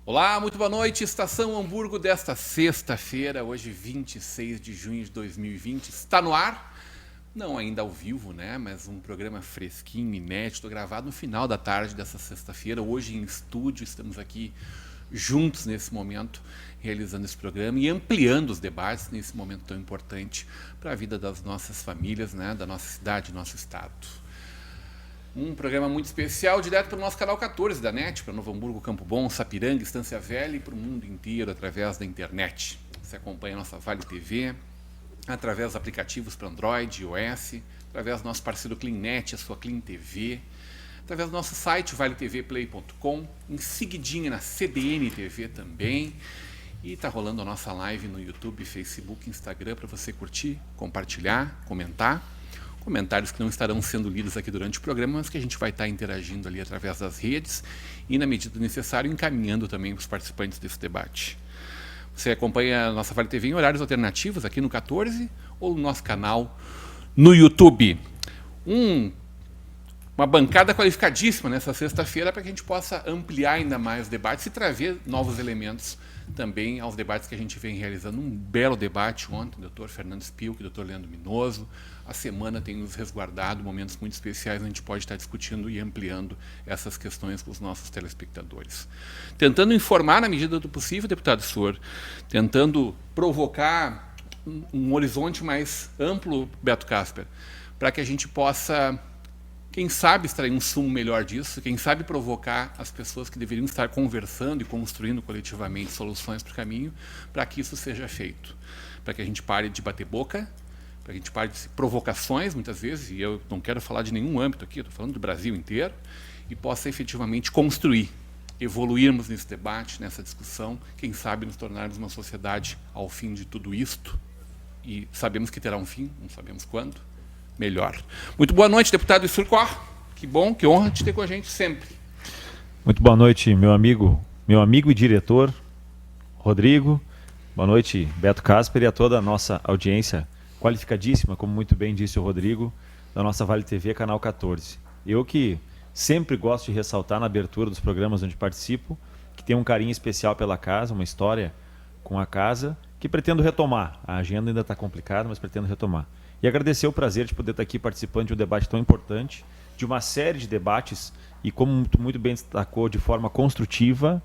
Olá, muito boa noite. Estação Hamburgo desta sexta-feira, hoje 26 de junho de 2020. Está no ar, não ainda ao vivo, né? Mas um programa fresquinho, inédito, gravado no final da tarde dessa sexta-feira. Hoje em estúdio, estamos aqui juntos nesse momento, realizando esse programa e ampliando os debates nesse momento tão importante para a vida das nossas famílias, né? Da nossa cidade, do nosso estado. Um programa muito especial, direto para o nosso canal 14 da NET, para Novo Hamburgo, Campo Bom, Sapiranga, Estância Velha e para o mundo inteiro através da internet. Você acompanha a nossa Vale TV, através dos aplicativos para Android, iOS, através do nosso parceiro CleanNet, a sua Clean TV, através do nosso site valetvplay.com, em seguidinha na CDN TV também. E está rolando a nossa live no YouTube, Facebook, Instagram para você curtir, compartilhar, comentar. Comentários que não estarão sendo lidos aqui durante o programa, mas que a gente vai estar interagindo ali através das redes e, na medida do necessário, encaminhando também para os participantes desse debate. Você acompanha a nossa Vale TV em horários alternativos aqui no 14 ou no nosso canal no YouTube. Uma bancada qualificadíssima nessa sexta-feira para que a gente possa ampliar ainda mais os debates e trazer novos elementos também aos debates que a gente vem realizando. Um belo debate ontem, o doutor Fernando Spilk, o doutor Leandro Minoso. A semana tem nos resguardado momentos muito especiais onde a gente pode estar discutindo e ampliando essas questões com os nossos telespectadores. Tentando informar na medida do possível, deputado Sor, tentando provocar um horizonte mais amplo, Beto Casper, para que a gente possa, quem sabe, extrair um sumo melhor disso, quem sabe provocar as pessoas que deveriam estar conversando e construindo coletivamente soluções para o caminho, para que isso seja feito. Para que a gente pare de bater boca, para que a gente pare de provocações, muitas vezes, e eu não quero falar de nenhum âmbito aqui, estou falando do Brasil inteiro, e possa efetivamente construir, evoluirmos nesse debate, nessa discussão, quem sabe nos tornarmos uma sociedade ao fim de tudo isto, e sabemos que terá um fim, não sabemos quando, melhor. Muito boa noite, deputado Surcor. Que bom, que honra te ter com a gente sempre. Muito boa noite, meu amigo e diretor, Rodrigo. Boa noite, Beto Casper, e a toda a nossa audiência qualificadíssima, como muito bem disse o Rodrigo, da nossa Vale TV, canal 14. Eu que sempre gosto de ressaltar na abertura dos programas onde participo, que tenho um carinho especial pela casa, uma história com a casa, que pretendo retomar. A agenda ainda está complicada, mas pretendo retomar. E agradecer o prazer de poder estar aqui participando de um debate tão importante, de uma série de debates, e como muito bem destacou, de forma construtiva,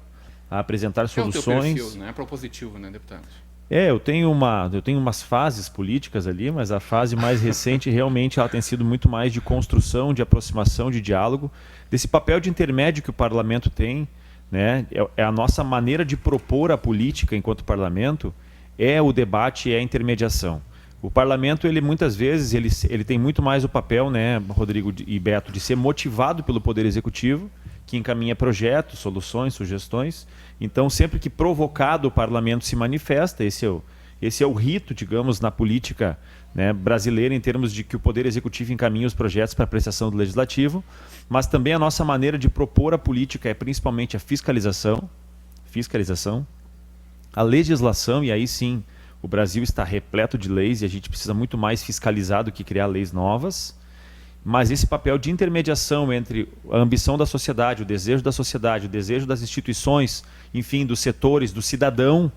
a apresentar soluções. É o teu perfil, né? É propositivo, né, deputado? Eu tenho umas fases políticas ali, mas a fase mais recente realmente ela tem sido muito mais de construção, de aproximação, de diálogo, desse papel de intermédio que o parlamento tem, né? É a nossa maneira de propor a política enquanto parlamento, é o debate, é a intermediação. O parlamento, ele muitas vezes, ele tem muito mais o papel, né, Rodrigo e Beto, de ser motivado pelo Poder Executivo, que encaminha projetos, soluções, sugestões. Então, sempre que provocado, o parlamento se manifesta. Esse é o rito, digamos, na política, né, brasileira, em termos de que o Poder Executivo encaminha os projetos para apreciação do Legislativo. Mas também a nossa maneira de propor a política é principalmente a fiscalização, a legislação, e aí sim, o Brasil está repleto de leis e a gente precisa muito mais fiscalizar do que criar leis novas. Mas esse papel de intermediação entre a ambição da sociedade, o desejo das instituições, enfim, dos setores, do cidadão,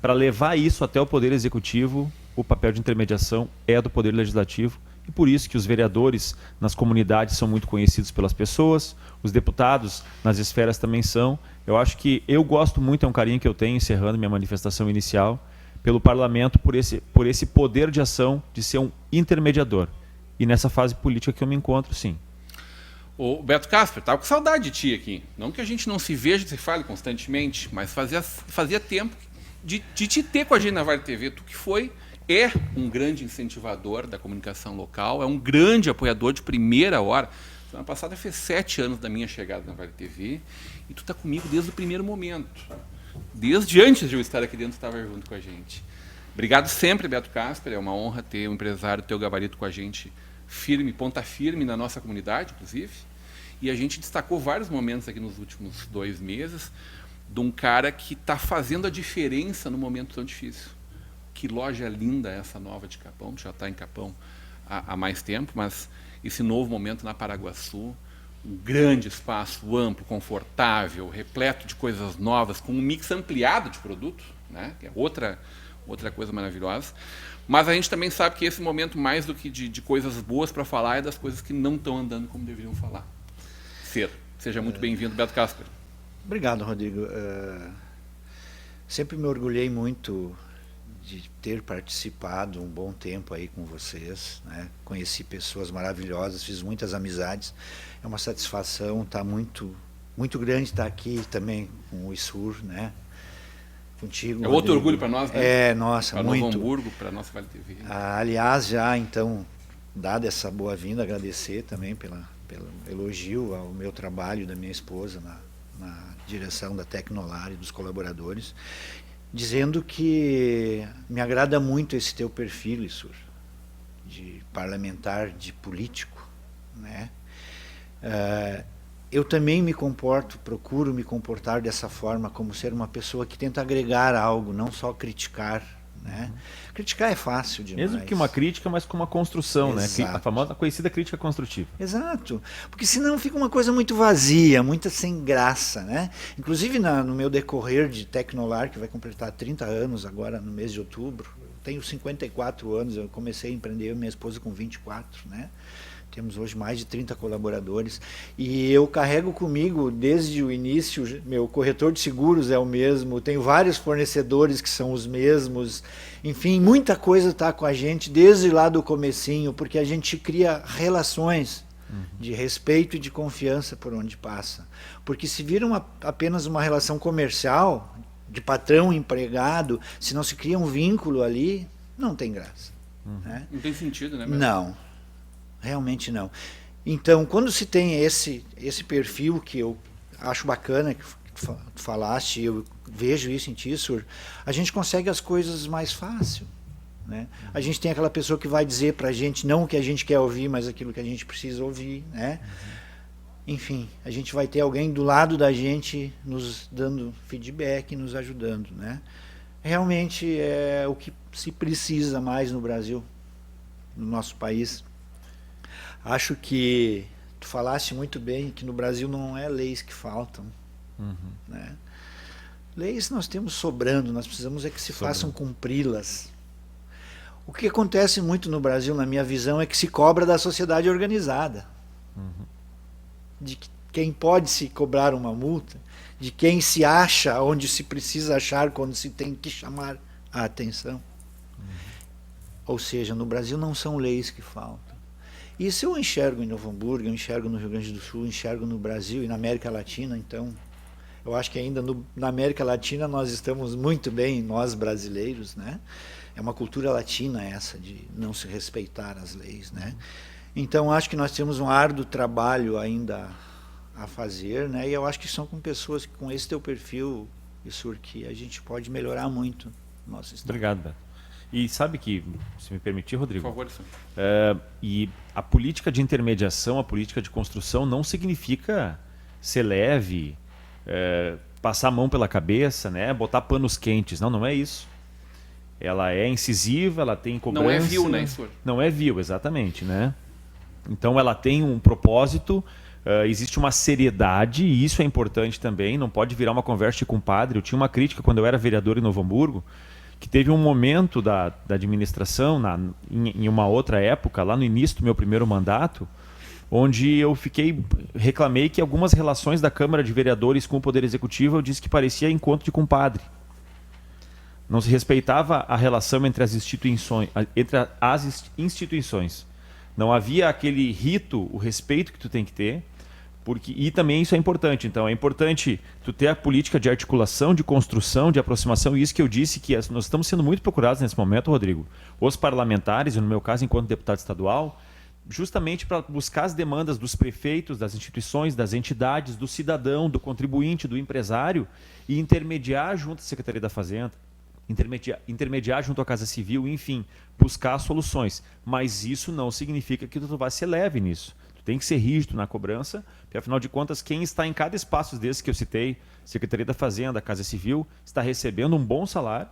para levar isso até o Poder Executivo, o papel de intermediação é do Poder Legislativo. E por isso que os vereadores nas comunidades são muito conhecidos pelas pessoas, os deputados nas esferas também são. Eu acho que eu gosto muito, é um carinho que eu tenho, encerrando minha manifestação inicial, pelo parlamento, por esse poder de ação de ser um intermediador. E nessa fase política que eu me encontro, sim. O Beto Casper, estava com saudade de ti aqui. Não que a gente não se veja e se fale constantemente, mas fazia tempo de te ter com a gente na Vale TV. Tu que é um grande incentivador da comunicação local, é um grande apoiador de primeira hora. Semana passada fez 7 anos da minha chegada na Vale TV e tu está comigo desde o primeiro momento. Desde antes de eu estar aqui dentro, tu estava junto com a gente. Obrigado sempre, Beto Casper. É uma honra ter um empresário do teu gabarito com a gente, firme, ponta firme na nossa comunidade, inclusive. E a gente destacou vários momentos aqui nos últimos 2 meses de um cara que está fazendo a diferença num momento tão difícil. Que loja linda essa nova de Capão, já está em Capão há mais tempo, mas esse novo momento na Paraguaçu, um grande espaço, amplo, confortável, repleto de coisas novas, com um mix ampliado de produtos, né? Que é outra coisa maravilhosa. Mas a gente também sabe que esse momento, mais do que de coisas boas para falar, é das coisas que não estão andando como deveriam falar. Seja muito bem-vindo, Beto Casper. Obrigado, Rodrigo. Sempre me orgulhei muito de ter participado um bom tempo aí com vocês, né? Conheci pessoas maravilhosas, fiz muitas amizades. É uma satisfação, tá muito grande estar aqui também com o ISUR, né? Contigo. É outro orgulho para nós, né? Nossa, pra muito. Novo Hamburgo, para a nossa Vale TV. Aliás, já então, dada essa boa-vinda, agradecer também pelo elogio ao meu trabalho, da minha esposa na direção da Tecnolar e dos colaboradores, dizendo que me agrada muito esse teu perfil, Isur, de parlamentar, de político, né? Eu também procuro me comportar dessa forma, como ser uma pessoa que tenta agregar algo, não só criticar, né? Criticar é fácil demais. Mesmo que uma crítica, mas com uma construção, Exato. né? A famosa, conhecida crítica construtiva. Exato, porque senão fica uma coisa muito vazia, muito sem graça, né? Inclusive no meu decorrer de Tecnolar, que vai completar 30 anos agora no mês de outubro, eu tenho 54 anos, eu comecei a empreender, eu e minha esposa com 24, né? Temos hoje mais de 30 colaboradores e eu carrego comigo desde o início, meu corretor de seguros é o mesmo, tenho vários fornecedores que são os mesmos, enfim, muita coisa está com a gente desde lá do comecinho, porque a gente cria relações de respeito e de confiança por onde passa. Porque se vira apenas uma relação comercial, de patrão empregado, se não se cria um vínculo ali, não tem graça. Né? Não tem sentido, né? Não. Realmente não. Então, quando se tem esse perfil que eu acho bacana, que tu falaste, eu vejo isso em ti, Sur, a gente consegue as coisas mais fácil. Né? A gente tem aquela pessoa que vai dizer pra gente não o que a gente quer ouvir, mas aquilo que a gente precisa ouvir. Né? Enfim, a gente vai ter alguém do lado da gente nos dando feedback, nos ajudando. Né? Realmente é o que se precisa mais no Brasil, no nosso país. Acho que tu falaste muito bem que no Brasil não é leis que faltam. Né? Leis nós temos sobrando, nós precisamos é que se façam cumpri-las. O que acontece muito no Brasil, na minha visão, é que se cobra da sociedade organizada. De quem pode se cobrar uma multa, de quem se acha onde se precisa achar quando se tem que chamar a atenção. Ou seja, no Brasil não são leis que faltam. Isso eu enxergo em Novo Hamburgo, eu enxergo no Rio Grande do Sul, enxergo no Brasil e na América Latina. Então, eu acho que ainda na América Latina nós estamos muito bem, nós brasileiros, né? É uma cultura latina essa de não se respeitar as leis, né? Então, acho que nós temos um árduo trabalho ainda a fazer, né? E eu acho que são com pessoas com esse teu perfil, Isur, que a gente pode melhorar muito o nosso estado. Obrigado, Beto. E sabe que, se me permitir, Rodrigo, Por favor, senhor. E a política de intermediação, a política de construção não significa ser leve, passar a mão pela cabeça, né, botar panos quentes. Não é isso. Ela é incisiva, ela tem cobrança. Não é vil, né, senhor? Não é vil, exatamente. Né? Então ela tem um propósito, existe uma seriedade, e isso é importante também, não pode virar uma conversa de compadre. Eu tinha uma crítica quando eu era vereador em Novo Hamburgo, que teve um momento da administração, em uma outra época, lá no início do meu primeiro mandato, onde eu reclamei que algumas relações da Câmara de Vereadores com o Poder Executivo, eu disse que parecia encontro de compadre. Não se respeitava a relação entre as instituições. Não havia aquele rito, o respeito que tu tem que ter, e também isso é importante. Então, é importante tu ter a política de articulação, de construção, de aproximação, e isso que eu disse, que nós estamos sendo muito procurados nesse momento, Rodrigo, os parlamentares, e no meu caso, enquanto deputado estadual, justamente para buscar as demandas dos prefeitos, das instituições, das entidades, do cidadão, do contribuinte, do empresário, e intermediar junto à Secretaria da Fazenda. intermediar junto à Casa Civil, enfim, buscar soluções. Mas isso não significa que tu vai ser leve nisso. Tu tem que ser rígido na cobrança, porque afinal de contas, quem está em cada espaço desse que eu citei, Secretaria da Fazenda, Casa Civil, está recebendo um bom salário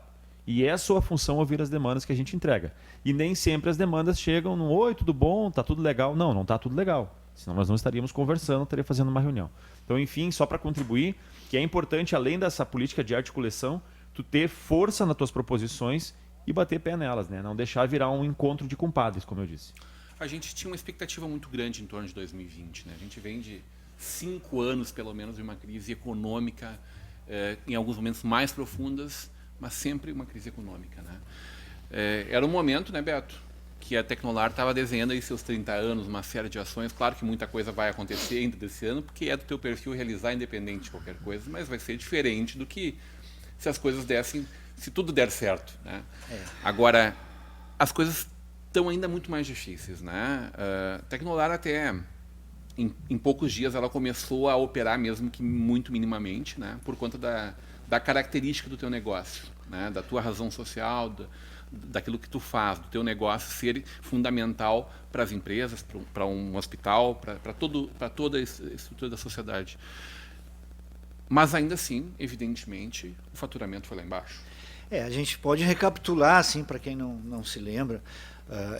e é a sua função ouvir as demandas que a gente entrega. E nem sempre as demandas chegam no oi, tudo bom, tá tudo legal. Não está tudo legal. Senão nós não estaríamos conversando, estaria fazendo uma reunião. Então, enfim, só para contribuir, que é importante, além dessa política de articulação, tu ter força nas tuas proposições e bater pé nelas, né? Não deixar virar um encontro de compadres, como eu disse. A gente tinha uma expectativa muito grande em torno de 2020, né? A gente vem de 5 anos, pelo menos, de uma crise econômica, em alguns momentos mais profundas, mas sempre uma crise econômica, né? Era um momento, né, Beto, que a Tecnolar estava desenhando aí seus 30 anos, uma série de ações. Claro que muita coisa vai acontecer ainda desse ano, porque é do teu perfil realizar independente de qualquer coisa, mas vai ser diferente do que se as coisas dessem, se tudo der certo, né? Agora, as coisas estão ainda muito mais difíceis, né? A Tecnolar até em poucos dias ela começou a operar mesmo que muito minimamente, né? Por conta da característica do teu negócio, né? Da tua razão social, daquilo que tu faz, do teu negócio ser fundamental para as empresas, para um hospital, para toda a estrutura da sociedade. Mas ainda assim, evidentemente, o faturamento foi lá embaixo. A gente pode recapitular, assim, para quem não se lembra,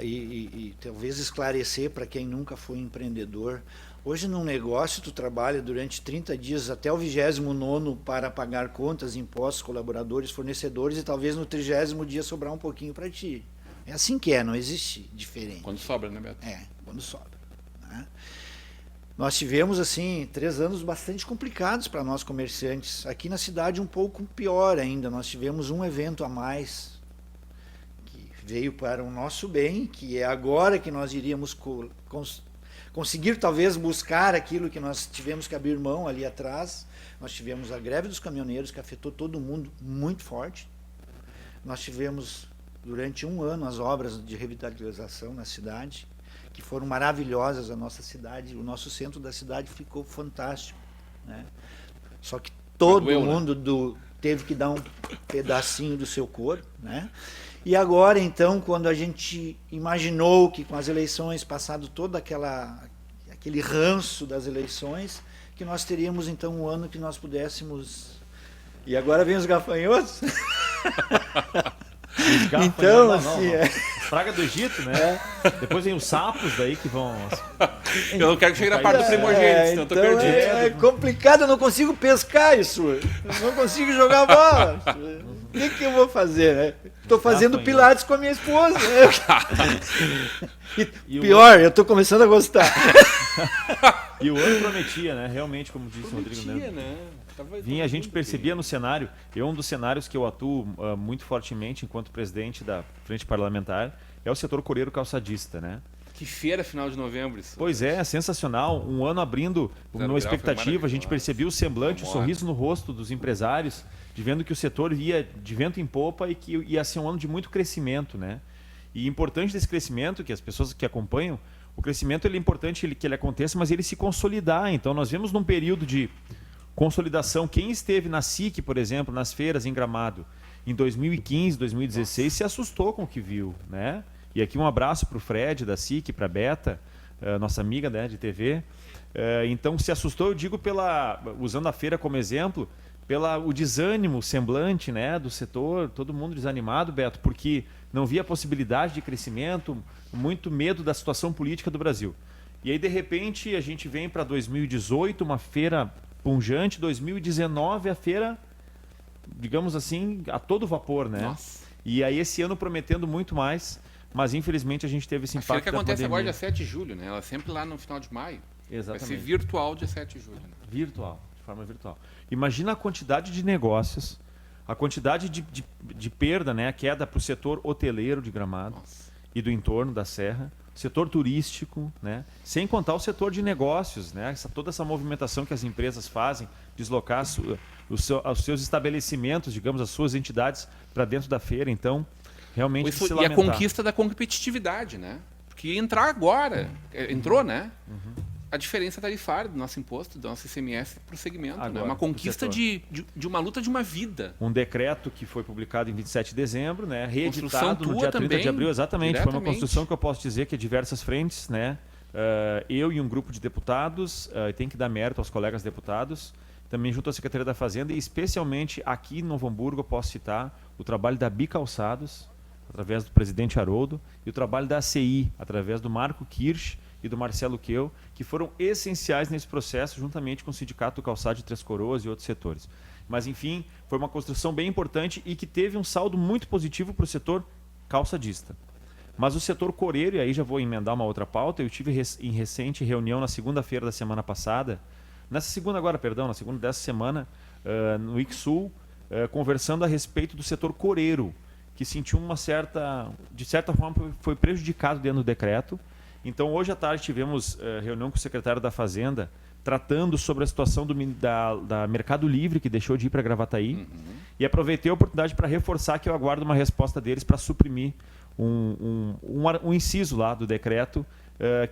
e talvez esclarecer para quem nunca foi empreendedor. Hoje, num negócio, tu trabalha durante 30 dias até o 29º para pagar contas, impostos, colaboradores, fornecedores, e talvez no 30º dia sobrar um pouquinho para ti. É assim que não existe diferente. Quando sobra, né, Beto? Quando sobra, né? Nós tivemos, assim, 3 anos bastante complicados para nós comerciantes. Aqui na cidade um pouco pior ainda. Nós tivemos um evento a mais que veio para o nosso bem, que é agora que nós iríamos conseguir talvez buscar aquilo que nós tivemos que abrir mão ali atrás. Nós tivemos a greve dos caminhoneiros, que afetou todo mundo muito forte. Nós tivemos, durante 1 ano, as obras de revitalização na cidade, que foram maravilhosas. A nossa cidade, o nosso centro da cidade ficou fantástico, né? Só que todo mundo teve que dar um pedacinho do seu corpo, né? E agora, então, quando a gente imaginou que com as eleições, passado todo aquele ranço das eleições, que nós teríamos então um ano que nós pudéssemos... E agora vem os gafanhotos. Então, assim, praga do Egito, né? Depois vem os sapos daí que vão... Eu não quero que chegue na parte do primogênito, senão eu tô perdido. É complicado, eu não consigo pescar isso. Eu não consigo jogar bola. O que eu vou fazer, né? Estou fazendo pilates com a minha esposa. E pior, eu estou começando a gostar. E o ano prometia, né? Realmente, como disse o Rodrigo, né? A gente percebia no cenário, um dos cenários que eu atuo muito fortemente enquanto presidente da Frente Parlamentar é o setor coreiro calçadista, né? Que feira final de novembro isso. Pois é, sensacional. Um ano abrindo uma expectativa, a gente percebia o semblante, o sorriso no rosto dos empresários, de vendo que o setor ia de vento em popa e que ia ser um ano de muito crescimento, né? E importante desse crescimento, que as pessoas que acompanham, o crescimento ele é importante que ele aconteça, mas ele se consolidar. Então nós vemos num período de consolidação, quem esteve na SIC, por exemplo, nas feiras em Gramado, em 2015, 2016, se assustou com o que viu, né? E aqui um abraço para o Fred, da SIC, para a Beta, nossa amiga, né, de TV. Então se assustou, eu digo, usando a feira como exemplo, o desânimo, o semblante, né, do setor, todo mundo desanimado, Beto, porque não via possibilidade de crescimento, muito medo da situação política do Brasil. E aí, de repente, a gente vem para 2018, uma feira punjante, 2019 a feira, digamos assim, a todo vapor, né? Nossa. E aí esse ano prometendo muito mais, mas infelizmente a gente teve esse impacto da pandemia. A feira que acontece agora dia 7 de julho, né? Ela é sempre lá no final de maio. Exatamente. Vai ser virtual dia 7 de julho. Né? Virtual, de forma virtual. Imagina a quantidade de negócios, a quantidade de perda, né? A queda para o setor hoteleiro de Gramado. Nossa. E do entorno da Serra. Setor turístico, né? Sem contar o setor de negócios, né? Toda essa movimentação que as empresas fazem, deslocar os seus estabelecimentos, digamos, as suas entidades para dentro da feira. Então, realmente se lamentar. E a conquista da competitividade, né? Porque entrar agora, entrou, né? a diferença tarifária do nosso imposto, do nosso ICMS para o segmento. Agora, né? Uma conquista de uma luta de uma vida. Um decreto que foi publicado em 27 de dezembro, né? Reeditado no dia 30 também, de abril. Exatamente, foi uma diretamente. construção que eu posso dizer que é diversas frentes, né? Eu e um grupo de deputados, tem que dar mérito aos colegas deputados, também junto à Secretaria da Fazenda e especialmente aqui em Novo Hamburgo eu posso citar o trabalho da Bicalçados, através do presidente Haroldo, e o trabalho da ACI, através do Marco Kirsch e do Marcelo Queu, que foram essenciais nesse processo, juntamente com o Sindicato do Calçado de Três Coroas e outros setores. Mas, enfim, foi uma construção bem importante e que teve um saldo muito positivo para o setor calçadista. Mas o setor coreiro, e aí já vou emendar uma outra pauta, eu tive em recente reunião na segunda-feira da semana passada, na segunda dessa semana, no ICSUL, conversando a respeito do setor coreiro, que sentiu de certa forma, foi prejudicado dentro do decreto. Então, hoje à tarde tivemos reunião com o secretário da Fazenda, tratando sobre a situação da Mercado Livre, que deixou de ir para Gravataí. E aproveitei a oportunidade para reforçar que eu aguardo uma resposta deles para suprimir um inciso lá do decreto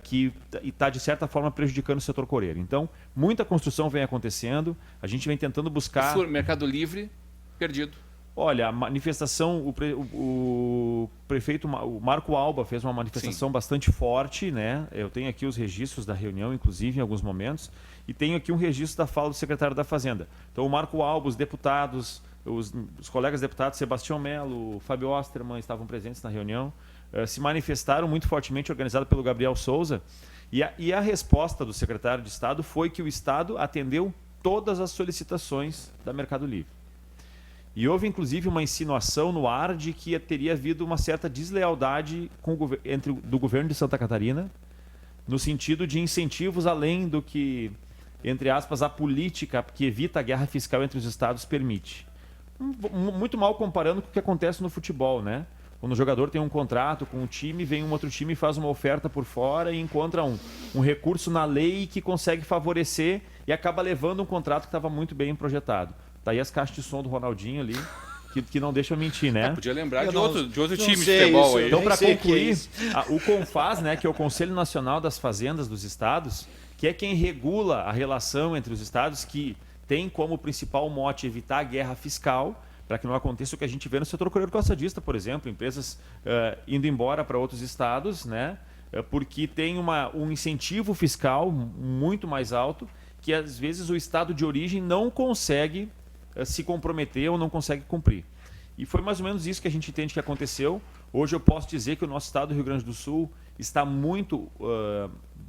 que está, de certa forma, prejudicando o setor coreiro. Então, muita construção vem acontecendo, a gente vem tentando buscar... Mercado Livre, perdido. Olha, a manifestação, o prefeito, o Marco Alba fez uma manifestação bastante forte, né? Eu tenho aqui os registros da reunião, inclusive, em alguns momentos, e tenho aqui um registro da fala do secretário da Fazenda. Então, o Marco Alba, os deputados, os colegas deputados, Sebastião Melo, Fábio Osterman, estavam presentes na reunião, se manifestaram muito fortemente, organizado pelo Gabriel Souza, e a resposta do secretário de Estado foi que o Estado atendeu todas as solicitações da Mercado Livre. E houve, inclusive, uma insinuação no ar de que teria havido uma certa deslealdade do governo de Santa Catarina, no sentido de incentivos além do que, entre aspas, a política que evita a guerra fiscal entre os estados permite. Muito mal comparando com o que acontece no futebol, né? Quando o jogador tem um contrato com um time, vem um outro time e faz uma oferta por fora e encontra um recurso na lei que consegue favorecer e acaba levando um contrato que estava muito bem projetado. Tá aí as caixas de som do Ronaldinho ali, que não deixa eu mentir, né? Podia lembrar de outro time de futebol aí. Então, para concluir, o CONFAS, né, que é o Conselho Nacional das Fazendas dos Estados, que é quem regula a relação entre os estados, que tem como principal mote evitar a guerra fiscal, para que não aconteça o que a gente vê no setor coreiro calçadista, por exemplo, empresas indo embora para outros estados, né, porque tem um incentivo fiscal muito mais alto, que às vezes o estado de origem não consegue se comprometer ou não consegue cumprir. E foi mais ou menos isso que a gente entende que aconteceu. Hoje eu posso dizer que o nosso estado do Rio Grande do Sul está muito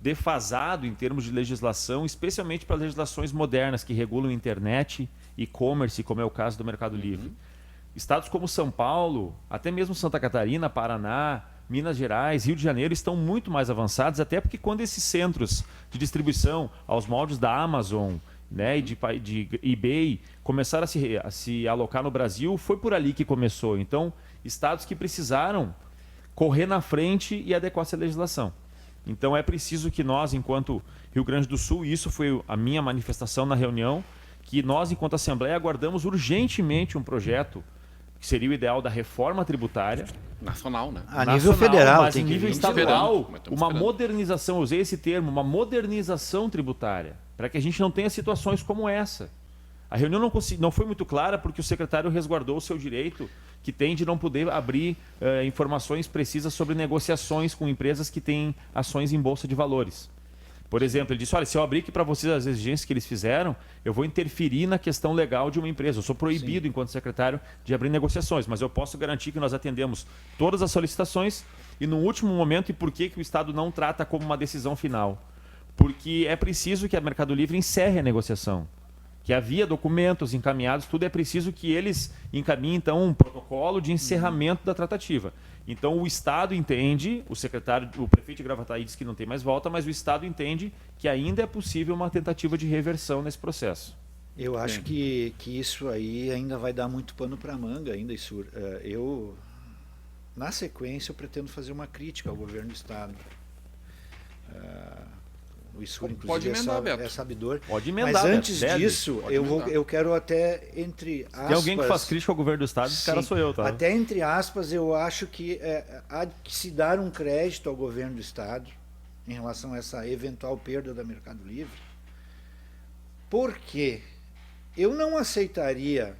defasado em termos de legislação, especialmente para legislações modernas que regulam internet, e-commerce, como é o caso do Mercado Livre. Estados como São Paulo, até mesmo Santa Catarina, Paraná, Minas Gerais, Rio de Janeiro estão muito mais avançados, até porque quando esses centros de distribuição aos moldes da Amazon, né, e de eBay começaram a se alocar no Brasil, foi por ali que começou. Então, estados que precisaram correr na frente e adequar essa legislação. Então, é preciso que nós, enquanto Rio Grande do Sul, e isso foi a minha manifestação na reunião, que nós, enquanto Assembleia, aguardamos urgentemente um projeto que seria o ideal da reforma tributária. Nacional, né? A nível federal, mas tem em que nível vir. estadual, Estamos uma esperando. modernização, eu usei esse termo, uma modernização tributária, para que a gente não tenha situações como essa. A reunião não foi muito clara porque o secretário resguardou o seu direito que tem de não poder abrir informações precisas sobre negociações com empresas que têm ações em bolsa de valores. Por exemplo, ele disse, olha, se eu abrir aqui para vocês as exigências que eles fizeram, eu vou interferir na questão legal de uma empresa. Eu sou proibido, enquanto secretário, de abrir negociações, mas eu posso garantir que nós atendemos todas as solicitações e no último momento, e por que o Estado não trata como uma decisão final? Porque é preciso que a Mercado Livre encerre a negociação. Que havia documentos encaminhados, tudo é preciso que eles encaminhem, então, um protocolo de encerramento da tratativa. Então, o Estado entende, o prefeito de Gravataí diz que não tem mais volta, mas o Estado entende que ainda é possível uma tentativa de reversão nesse processo. Eu acho que isso aí ainda vai dar muito pano para manga ainda, Issur. Na sequência, eu pretendo fazer uma crítica ao governo do Estado. O Issur, inclusive, é sabedor. Pode emendar, mas antes Beto, disso, eu quero até, entre aspas... Tem alguém que faz crítica ao governo do Estado, esse cara sou eu, tá? Até entre aspas, eu acho que há que se dar um crédito ao governo do Estado, em relação a essa eventual perda da Mercado Livre, porque eu não aceitaria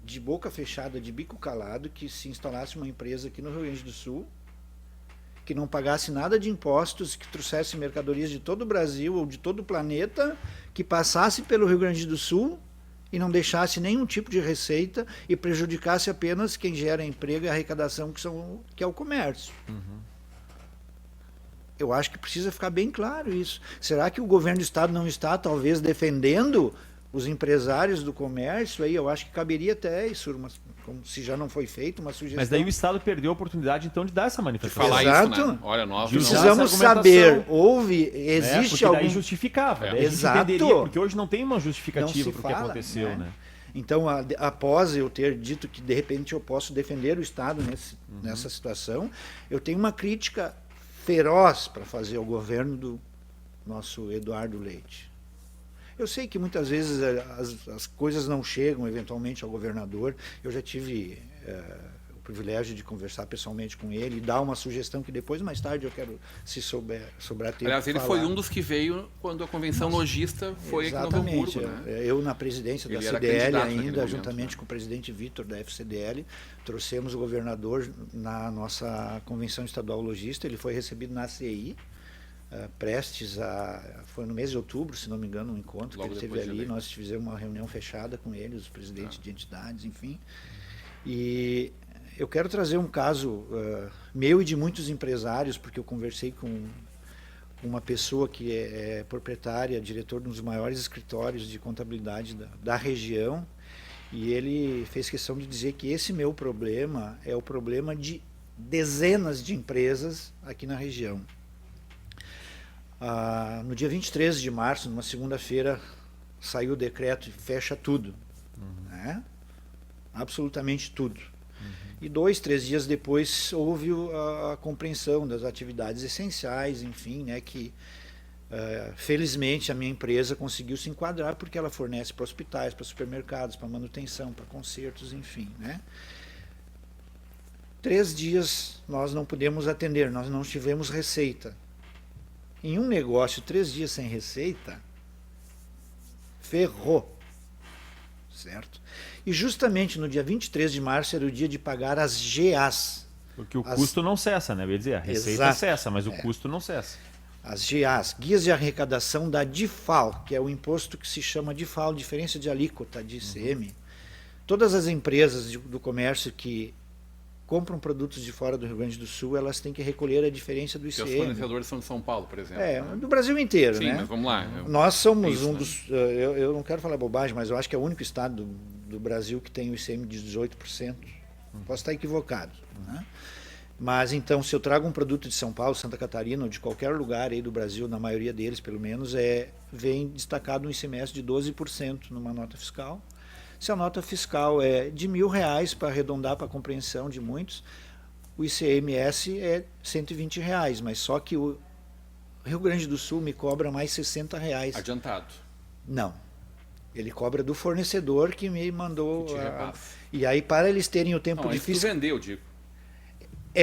de boca fechada, de bico calado, que se instalasse uma empresa aqui no Rio Grande do Sul, que não pagasse nada de impostos, que trouxesse mercadorias de todo o Brasil ou de todo o planeta, que passasse pelo Rio Grande do Sul e não deixasse nenhum tipo de receita e prejudicasse apenas quem gera emprego e arrecadação, que é o comércio. Eu acho que precisa ficar bem claro isso. Será que o governo do estado não está, talvez, defendendo os empresários do comércio? Aí eu acho que caberia até isso, como se já não foi feito, uma sugestão. Mas daí o Estado perdeu a oportunidade, então, de dar essa manifestação. Falar Exato. isso, né? Olha, nós Precisamos saber, existe porque algum... daí justificava. Daí Exato. a gente entenderia, porque hoje não tem uma justificativa Não se para o que fala, aconteceu, né? Então, após eu ter dito que de repente eu posso defender o Estado nessa situação, eu tenho uma crítica feroz para fazer ao governo do nosso Eduardo Leite. Eu sei que muitas vezes as coisas não chegam eventualmente ao governador. Eu já tive o privilégio de conversar pessoalmente com ele e dar uma sugestão que depois, mais tarde, eu quero, se sobrar tempo. Aliás, ele falar. foi um dos que veio quando a convenção logista foi Exatamente. aqui no Hamburgo, né? Eu, na presidência da Ele era CDL candidato naquele ainda, momento, juntamente né? com o presidente Vitor da FCDL, trouxemos o governador na nossa convenção estadual logista. Ele foi recebido na ACI, prestes a... Foi no mês de outubro, se não me engano, um encontro Logo que ele teve ali. Nós fizemos uma reunião fechada com ele, os presidentes de entidades, enfim. E eu quero trazer um caso meu e de muitos empresários, porque eu conversei com uma pessoa que é proprietária, diretor de um dos maiores escritórios de contabilidade da região, e ele fez questão de dizer que esse meu problema é o problema de dezenas de empresas aqui na região. No dia 23 de março, numa segunda-feira, saiu o decreto e fecha tudo. Né? Absolutamente tudo. E 2, 3 dias depois houve a compreensão das atividades essenciais, enfim, né, que felizmente a minha empresa conseguiu se enquadrar porque ela fornece para hospitais, para supermercados, para manutenção, para concertos, enfim. Né? 3 dias nós não pudemos atender, nós não tivemos receita. Em um negócio, 3 dias sem receita, ferrou. Certo? E justamente no dia 23 de março era o dia de pagar as GAs. Porque o custo não cessa, né? Eu ia dizer, a receita Exato. cessa, mas o custo não cessa. As GAs, Guias de Arrecadação da DIFAL, que é o imposto que se chama DIFAL, diferença de alíquota de ICM. Todas as empresas do comércio que compram produtos de fora do Rio Grande do Sul, elas têm que recolher a diferença do ICM. Porque os fornecedores são de São Paulo, por exemplo. Né? Do Brasil inteiro, Sim, né? mas vamos lá. Nós somos isso, um né? dos... Eu não quero falar bobagem, mas eu acho que é o único estado do Brasil que tem o ICM de 18%. Posso estar equivocado. Né? Mas então, se eu trago um produto de São Paulo, Santa Catarina, ou de qualquer lugar aí do Brasil, na maioria deles pelo menos, vem destacado um ICMS de 12% numa nota fiscal. Se a nota fiscal é de R$1.000, para arredondar para a compreensão de muitos, o ICMS é R$120, mas só que o Rio Grande do Sul me cobra mais R$60. Adiantado. Não. Ele cobra do fornecedor que me mandou. Que te repassa. E aí, para eles terem o tempo Não, de isso tu vendeu, digo.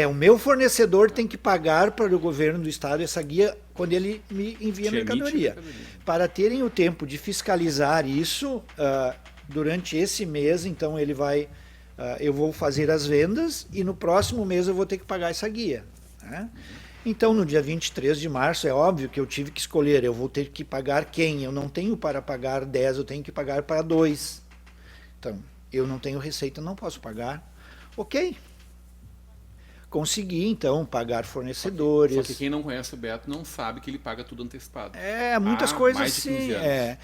o meu fornecedor tem que pagar para o governo do estado essa guia quando ele me envia mercadoria. Para terem o tempo de fiscalizar isso, durante esse mês, então ele vai... eu vou fazer as vendas e no próximo mês eu vou ter que pagar essa guia. Né? Então, no dia 23 de março, é óbvio que eu tive que escolher, eu vou ter que pagar quem? Eu não tenho para pagar 10, eu tenho que pagar para 2. Então, eu não tenho receita, não posso pagar. Ok. Consegui, então, pagar fornecedores. Só que quem não conhece o Beto não sabe que ele paga tudo antecipado. Muitas coisas mais de 15 assim. anos.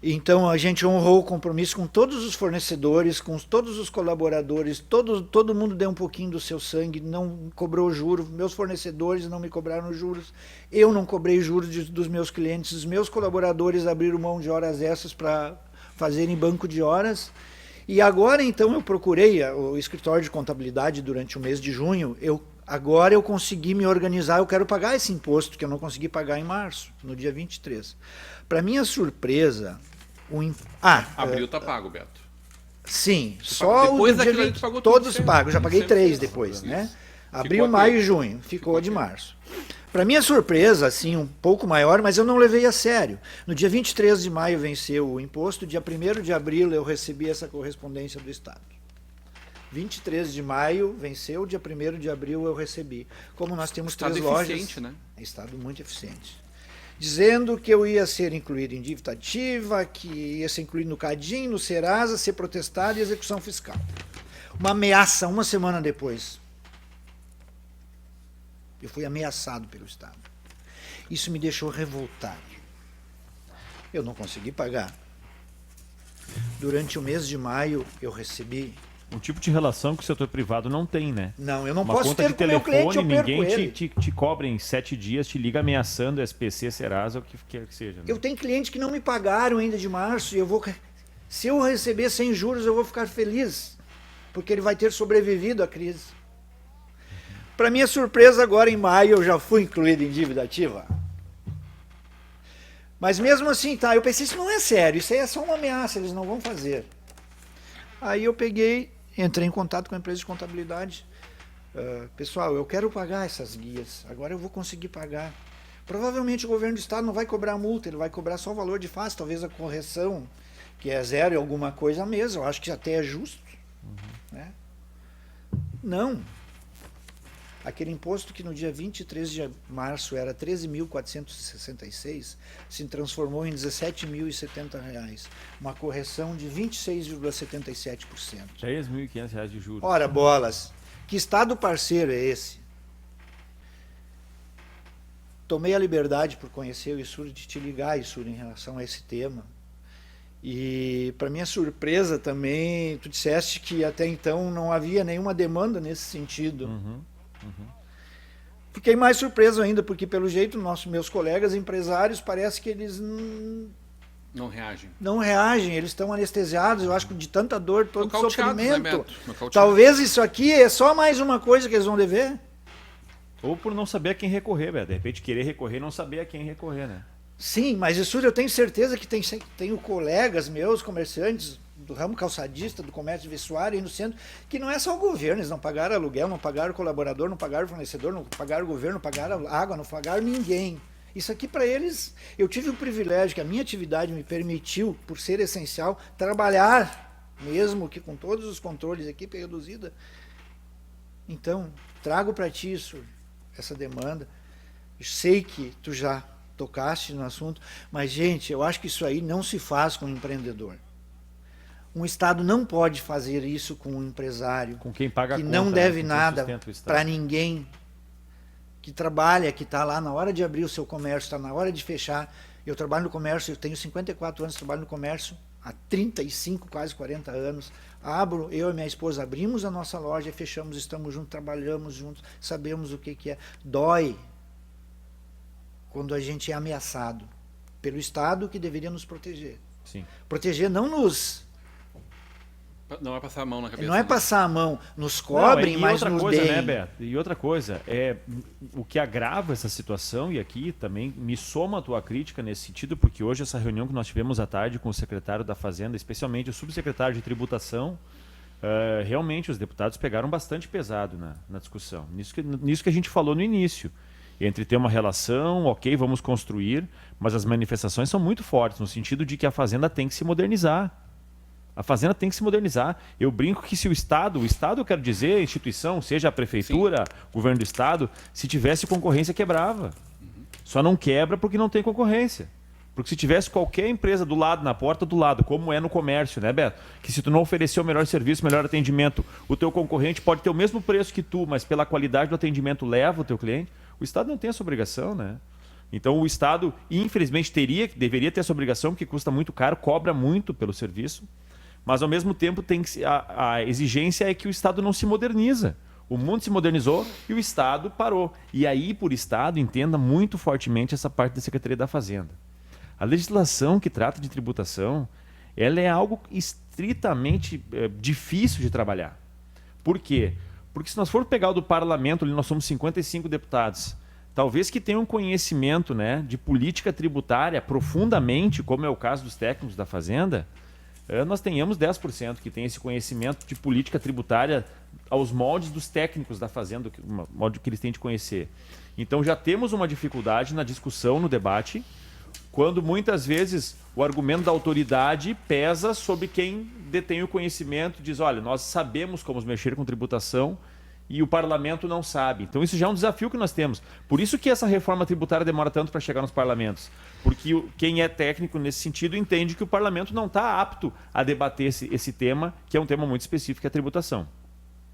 Então, a gente honrou o compromisso com todos os fornecedores, com todos os colaboradores, todo mundo deu um pouquinho do seu sangue, não cobrou juros, meus fornecedores não me cobraram juros, eu não cobrei juros dos meus clientes, os meus colaboradores abriram mão de horas extras para fazerem banco de horas. E agora, então, eu procurei o escritório de contabilidade durante o mês de junho, agora eu consegui me organizar, eu quero pagar esse imposto que eu não consegui pagar em março, no dia 23. Para minha surpresa... Abril tá pago, Beto. Sim, só depois o dia 20, todos pagos, já paguei 3 depois, né? Abril, maio e junho, ficou de março. Para minha surpresa, assim, um pouco maior, mas eu não levei a sério. No dia 23 de maio venceu o imposto, dia 1º de abril eu recebi essa correspondência do Estado. 23 de maio venceu, dia 1º de abril eu recebi. Como nós temos Estado 3 lojas... eficiente, né? É Estado muito eficiente. Dizendo que eu ia ser incluído em dívida ativa, que ia ser incluído no CADIM, no Serasa, ser protestado e execução fiscal. Uma ameaça uma semana depois. Eu fui ameaçado pelo Estado. Isso me deixou revoltado. Eu não consegui pagar. Durante o mês de maio, eu recebi... Um tipo de relação que o setor privado não tem, né? Não, eu não Uma posso conta ter de com o meu telefone, cliente, eu perco ninguém ele. te cobra em 7 dias, te liga ameaçando SPC, Serasa, o que quer que seja. Né? Eu tenho clientes que não me pagaram ainda de março e eu vou... Se eu receber sem juros, eu vou ficar feliz, porque ele vai ter sobrevivido à crise. Para minha surpresa, agora em maio eu já fui incluído em dívida ativa. Mas mesmo assim, tá, eu pensei, isso não é sério, isso aí é só uma ameaça, eles não vão fazer. Aí eu peguei, entrei em contato com a empresa de contabilidade. Pessoal, eu quero pagar essas guias, agora eu vou conseguir pagar. Provavelmente o governo do estado não vai cobrar multa, ele vai cobrar só o valor de face, talvez a correção, que é 0 e alguma coisa mesmo, eu acho que até é justo. Né? Não. Aquele imposto que no dia 23 de março era 13.466, se transformou em R$ 17.070, uma correção de 26,77%. R$ 10.500 de juros. Ora, bolas, que estado parceiro é esse? Tomei a liberdade, por conhecer o Isur, de te ligar, Isur, em relação a esse tema. E, para minha surpresa também, tu disseste que até então não havia nenhuma demanda nesse sentido. Fiquei mais surpreso ainda, porque pelo jeito meus colegas empresários, parece que eles não reagem. Não reagem, eles estão anestesiados, eu acho que de tanta dor, todo sofrimento. Né, talvez isso aqui é só mais uma coisa que eles vão dever. Ou por não saber a quem recorrer, velho. De repente querer recorrer e não saber a quem recorrer, né? Sim, mas isso eu tenho certeza que tenho colegas meus, comerciantes do ramo calçadista, do comércio vestuário aí no centro, que não é só o governo, eles não pagaram aluguel, não pagaram colaborador, não pagaram fornecedor, não pagaram o governo, não pagaram água, não pagaram ninguém. Isso aqui para eles, eu tive o privilégio que a minha atividade me permitiu, por ser essencial, trabalhar, mesmo que com todos os controles, equipe reduzida. Então, trago para ti isso, essa demanda. Eu sei que tu já tocaste no assunto, mas, gente, eu acho que isso aí não se faz com um empreendedor. Um Estado não pode fazer isso com um empresário com quem paga que a conta, não deve né? nada para ninguém, que trabalha, que está lá na hora de abrir o seu comércio, está na hora de fechar. Eu trabalho no comércio, eu tenho 54 anos, trabalho no comércio há 35, quase 40 anos. Eu e minha esposa abrimos a nossa loja, fechamos, estamos juntos, trabalhamos juntos, sabemos o que é. Dói quando a gente é ameaçado pelo Estado que deveria nos proteger. Sim. Proteger não nos... Não é passar a mão na cabeça. Não é passar a mão, nos cobrem, mas nos deem. Né, Beto? E outra coisa, o que agrava essa situação, e aqui também me soma a tua crítica nesse sentido, porque hoje essa reunião que nós tivemos à tarde com o secretário da Fazenda, especialmente o subsecretário de Tributação, realmente os deputados pegaram bastante pesado na discussão. Nisso que a gente falou no início. Entre ter uma relação, ok, vamos construir, mas as manifestações são muito fortes, no sentido de que a Fazenda tem que se modernizar. A Fazenda tem que se modernizar. Eu brinco que se o Estado eu quero dizer, a instituição, seja a Prefeitura, o Governo do Estado, se tivesse concorrência, quebrava. Só não quebra porque não tem concorrência. Porque se tivesse qualquer empresa do lado, na porta do lado, como é no comércio, né, Beto? Que se tu não oferecer o melhor serviço, o melhor atendimento, o teu concorrente pode ter o mesmo preço que tu, mas pela qualidade do atendimento leva o teu cliente. O Estado não tem essa obrigação, né? Então o Estado, infelizmente, deveria ter essa obrigação, porque custa muito caro, cobra muito pelo serviço. Mas, ao mesmo tempo, a exigência é que o Estado não se moderniza. O mundo se modernizou e o Estado parou. E aí, por Estado, entenda muito fortemente essa parte da Secretaria da Fazenda. A legislação que trata de tributação, ela é algo estritamente difícil de trabalhar. Por quê? Porque se nós formos pegar o do parlamento, ali nós somos 55 deputados, talvez que tenham conhecimento, né, de política tributária profundamente, como é o caso dos técnicos da Fazenda, nós tenhamos 10% que tem esse conhecimento de política tributária aos moldes dos técnicos da Fazenda, o modo que eles têm de conhecer. Então já temos uma dificuldade na discussão, no debate, quando muitas vezes o argumento da autoridade pesa sobre quem detém o conhecimento, diz, olha, nós sabemos como mexer com tributação e o parlamento não sabe. Então isso já é um desafio que nós temos. Por isso que essa reforma tributária demora tanto para chegar nos parlamentos. Porque quem é técnico nesse sentido entende que o parlamento não está apto a debater esse tema, que é um tema muito específico, que é a tributação.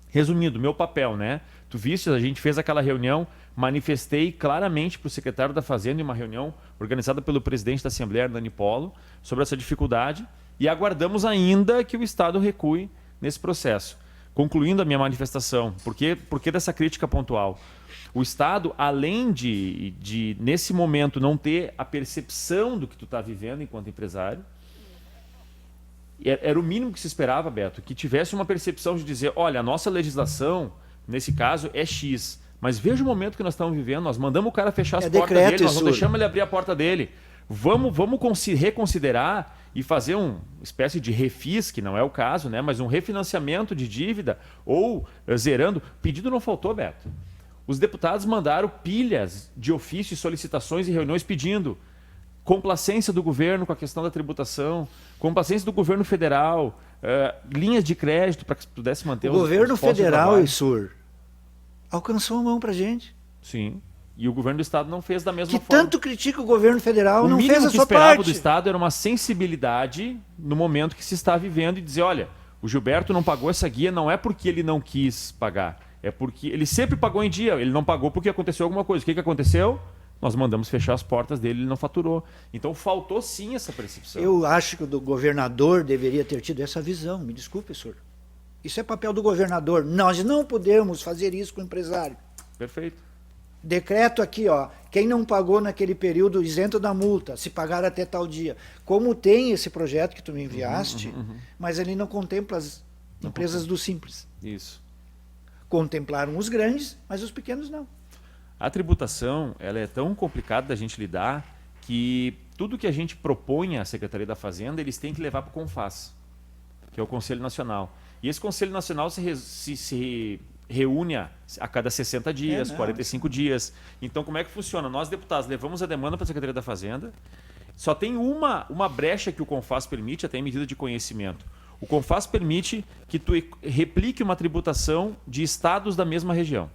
Resumindo, meu papel, né? Tu viste, a gente fez aquela reunião, manifestei claramente para o secretário da Fazenda em uma reunião organizada pelo presidente da Assembleia, Hernani Polo, sobre essa dificuldade e aguardamos ainda que o Estado recue nesse processo. Concluindo a minha manifestação, por que dessa crítica pontual? O Estado, além de nesse momento, não ter a percepção do que tu está vivendo enquanto empresário, era o mínimo que se esperava, Beto, que tivesse uma percepção de dizer, olha, a nossa legislação, nesse caso, é X, mas veja o momento que nós estamos vivendo, nós mandamos o cara fechar as portas dele, nós não deixamos ele abrir a porta dele. Vamos reconsiderar e fazer uma espécie de refis, que não é o caso, né? Mas um refinanciamento de dívida ou zerando. Pedido não faltou, Beto. Os deputados mandaram pilhas de ofícios, solicitações e reuniões pedindo complacência do governo com a questão da tributação, complacência do governo federal, linhas de crédito para que pudesse manter o governo federal, Isur, alcançou a mão para a gente. Sim. E o governo do Estado não fez da mesma forma. Que tanto critica o governo federal, não fez a sua parte. O mínimo que esperava do Estado era uma sensibilidade no momento que se está vivendo e dizer, olha, o Gilberto não pagou essa guia, não é porque ele não quis pagar, é porque ele sempre pagou em dia, ele não pagou porque aconteceu alguma coisa. O que aconteceu? Nós mandamos fechar as portas dele, ele não faturou. Então faltou sim essa percepção. Eu acho que o governador deveria ter tido essa visão, me desculpe, senhor. Isso é papel do governador. Nós não podemos fazer isso com o empresário. Perfeito. Decreto aqui, ó, quem não pagou naquele período isento da multa, se pagar até tal dia. Como tem esse projeto que tu me enviaste, mas ele não contempla as empresas do Simples. Isso. Contemplaram os grandes, mas os pequenos não. A tributação, ela é tão complicada da gente lidar que tudo que a gente propõe à Secretaria da Fazenda, eles têm que levar para o CONFAS, que é o Conselho Nacional. E esse Conselho Nacional se reúne a cada 60 dias, 45 dias. Então, como é que funciona? Nós, deputados, levamos a demanda para a Secretaria da Fazenda. Só tem uma brecha que o CONFAS permite, até em medida de conhecimento. O CONFAS permite que tu replique uma tributação de estados da mesma região.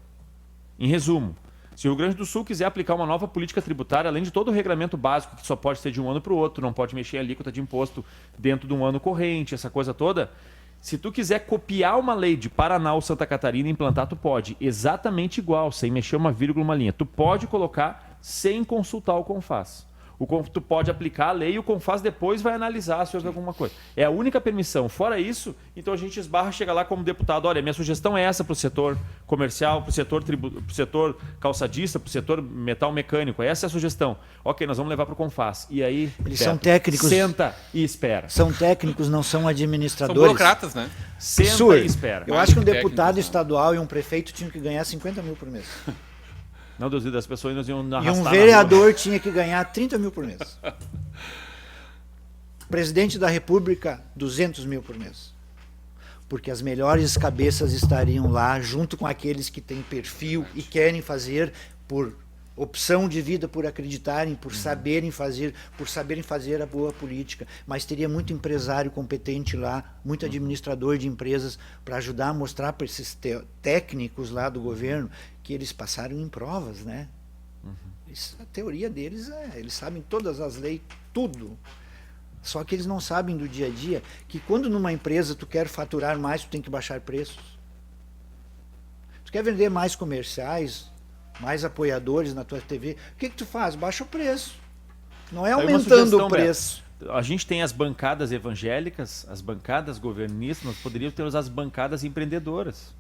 Em resumo, se o Rio Grande do Sul quiser aplicar uma nova política tributária, além de todo o regulamento básico, que só pode ser de um ano para o outro, não pode mexer a alíquota de imposto dentro de um ano corrente, essa coisa toda, se tu quiser copiar uma lei de Paraná ou Santa Catarina e implantar, tu pode. Exatamente igual, sem mexer uma vírgula, uma linha. Tu pode colocar sem consultar o CONFAS. Tu pode aplicar a lei e o CONFAS depois vai analisar se houve alguma coisa. É a única permissão. Fora isso, então a gente esbarra, chega lá como deputado, olha, minha sugestão é essa para o setor comercial, para o setor calçadista, para o setor metal mecânico. Essa é a sugestão. Ok, nós vamos levar para o CONFAS. E aí, eles são técnicos. Senta e espera. São técnicos, não são administradores. São burocratas, né? Senta e espera. Eu acho que um deputado estadual e um prefeito tinham que ganhar 50 mil por mês. Não, Deus, das pessoas nós iam arrastar. E um vereador tinha que ganhar 30 mil por mês. Presidente da República, 200 mil por mês. Porque as melhores cabeças estariam lá, junto com aqueles que têm perfil e querem fazer por opção de vida, por acreditarem, por saberem fazer a boa política. Mas teria muito empresário competente lá, muito administrador de empresas, para ajudar a mostrar para esses técnicos lá do governo que eles passaram em provas, né? A teoria deles eles sabem todas as leis, tudo. Só que eles não sabem do dia a dia que quando numa empresa tu quer faturar mais, tu tem que baixar preços. Tu quer vender mais comerciais, mais apoiadores na tua TV, o que tu faz? Baixa o preço. Não é aumentando o preço. Beto, a gente tem as bancadas evangélicas, as bancadas governistas, nós poderíamos ter as bancadas empreendedoras.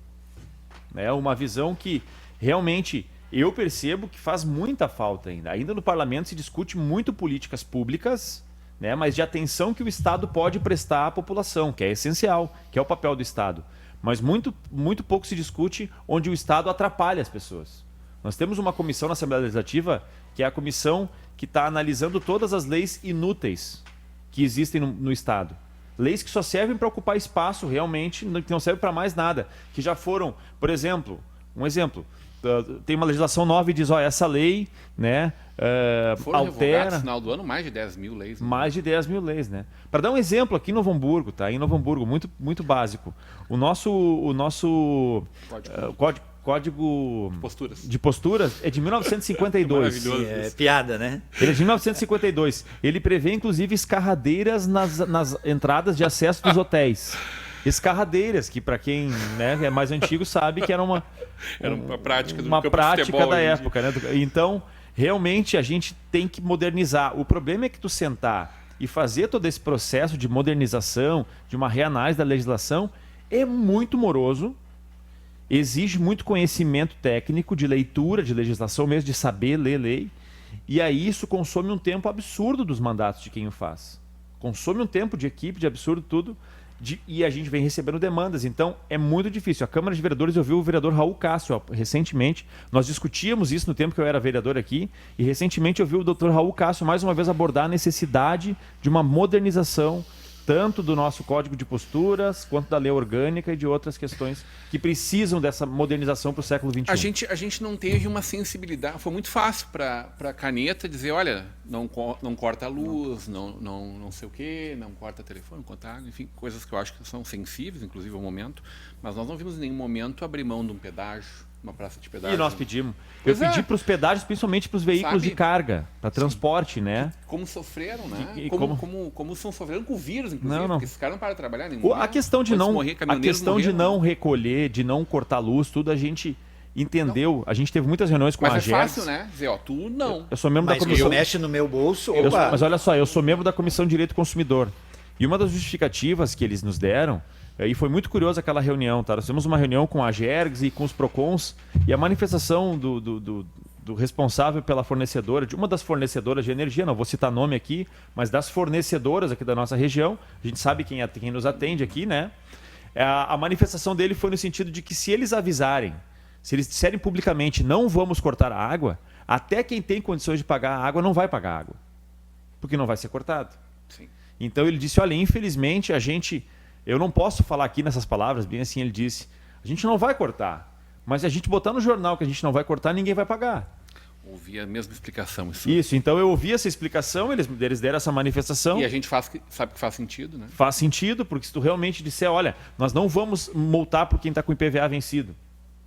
É uma visão que realmente eu percebo que faz muita falta ainda. Ainda no parlamento se discute muito políticas públicas, né, mas de atenção que o Estado pode prestar à população, que é essencial, que é o papel do Estado. Mas muito pouco se discute onde o Estado atrapalha as pessoas. Nós temos uma comissão na Assembleia Legislativa, que é a comissão que está analisando todas as leis inúteis que existem no Estado. Leis que só servem para ocupar espaço realmente, que não servem para mais nada. Que já foram, por exemplo, tem uma legislação nova e diz, essa lei, né, Foram altera... revogados no final do ano mais de 10 mil leis. Né? Mais de 10 mil leis, né? Para dar um exemplo, aqui em Novo Hamburgo, tá? Em Novo Hamburgo, muito, muito básico. O nosso código de posturas é de 1952. Sim, é piada, né? Ele é de 1952. Ele prevê, inclusive, escarradeiras nas entradas de acesso dos hotéis. Escarradeiras, que para quem, né, é mais antigo sabe que era uma prática do uma campo de prática futebol da hoje em época, né? Então, realmente a gente tem que modernizar. O problema é que tu sentar e fazer todo esse processo de modernização, de uma reanálise da legislação, é muito moroso, exige muito conhecimento técnico de leitura, de legislação mesmo, de saber ler lei, e aí isso consome um tempo absurdo dos mandatos de quem o faz. Consome um tempo de equipe, de absurdo, tudo, e a gente vem recebendo demandas, então é muito difícil. A Câmara de Vereadores, eu vi o vereador Raul Cássio recentemente, nós discutíamos isso no tempo que eu era vereador aqui, e recentemente eu vi o Dr. Raul Cássio mais uma vez abordar a necessidade de uma modernização tanto do nosso Código de Posturas, quanto da lei orgânica e de outras questões que precisam dessa modernização para o século XXI. A gente não teve uma sensibilidade, foi muito fácil para a caneta dizer, olha, não corta a luz, não sei o quê, não corta telefone, não corta água, enfim, coisas que eu acho que são sensíveis, inclusive ao momento, mas nós não vimos em nenhum momento abrir mão de um pedágio, uma praça de pedágio. E nós pedimos. Pois Eu pedi para os pedágios, principalmente para os veículos de carga, para transporte, né? Como sofreram, né? E como estão sofrendo com o vírus, inclusive, não. porque esses caras não param de trabalhar nenhum. A questão de não recolher, de não cortar luz, tudo a gente entendeu. A gente teve muitas reuniões com a AGERGS. Mas é fácil, né? Dizer, tu não. Eu sou membro da comissão. Mexe no meu bolso. Mas olha só, eu sou membro da Comissão de Direito do Consumidor. E uma das justificativas que eles nos deram, e foi muito curiosa aquela reunião, tá? Nós tivemos uma reunião com a AGERGS e com os PROCONs, e a manifestação do responsável pela fornecedora, de uma das fornecedoras de energia, não vou citar nome aqui, mas das fornecedoras aqui da nossa região, a gente sabe quem nos atende aqui, né? A manifestação dele foi no sentido de que se eles avisarem, se eles disserem publicamente não vamos cortar a água, até quem tem condições de pagar a água não vai pagar a água, porque não vai ser cortado. Sim. Então ele disse, olha, infelizmente eu não posso falar aqui nessas palavras, bem assim ele disse, a gente não vai cortar, mas se a gente botar no jornal que a gente não vai cortar, ninguém vai pagar. Ouvi a mesma explicação. Isso, então eu ouvi essa explicação, eles deram essa manifestação. E a gente sabe que faz sentido, né? Faz sentido, porque se tu realmente disser, olha, nós não vamos multar por quem está com o IPVA vencido,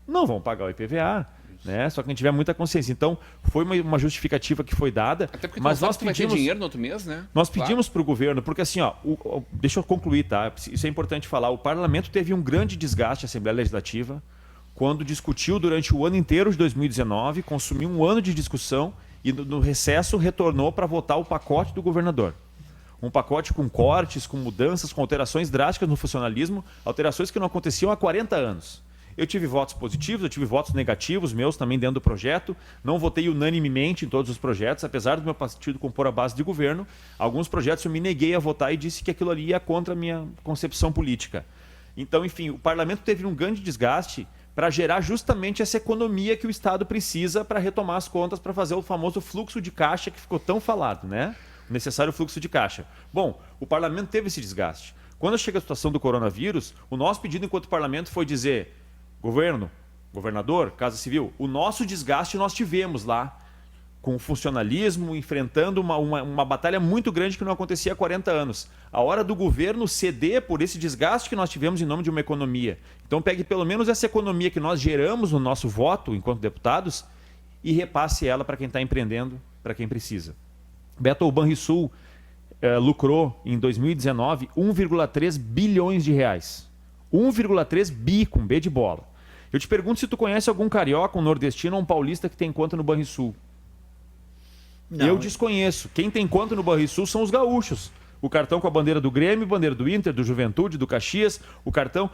não vão pagar o IPVA. Né? Só que a gente tiver muita consciência. Então, foi uma justificativa que foi dada. Até porque mas nós pedimos, vai ter dinheiro no outro mês, né? Nós pedimos para o governo, porque assim, deixa eu concluir, tá? Isso é importante falar. O parlamento teve um grande desgaste, a Assembleia Legislativa, quando discutiu durante o ano inteiro de 2019, consumiu um ano de discussão e no recesso retornou para votar o pacote do governador. Um pacote com cortes, com mudanças, com alterações drásticas no funcionalismo, alterações que não aconteciam há 40 anos. Eu tive votos positivos, eu tive votos negativos meus também dentro do projeto. Não votei unanimemente em todos os projetos, apesar do meu partido compor a base de governo. Alguns projetos eu me neguei a votar e disse que aquilo ali ia contra a minha concepção política. Então, enfim, o parlamento teve um grande desgaste para gerar justamente essa economia que o Estado precisa para retomar as contas, para fazer o famoso fluxo de caixa que ficou tão falado, né? O necessário fluxo de caixa. Bom, o parlamento teve esse desgaste. Quando chega a situação do coronavírus, o nosso pedido enquanto parlamento foi dizer: governo, governador, Casa Civil, o nosso desgaste nós tivemos lá, com o funcionalismo, enfrentando uma batalha muito grande que não acontecia há 40 anos. A hora do governo ceder por esse desgaste que nós tivemos em nome de uma economia. Então pegue pelo menos essa economia que nós geramos no nosso voto enquanto deputados e repasse ela para quem está empreendendo, para quem precisa. Beto, o Banrisul lucrou em 2019 1,3 bilhões de reais. 1,3 bi com B de bola. Eu te pergunto se tu conhece algum carioca, um nordestino ou um paulista que tem conta no Banrisul. Não. Eu desconheço. Quem tem conta no Banrisul são os gaúchos. O cartão com a bandeira do Grêmio, bandeira do Inter, do Juventude, do Caxias, o cartão...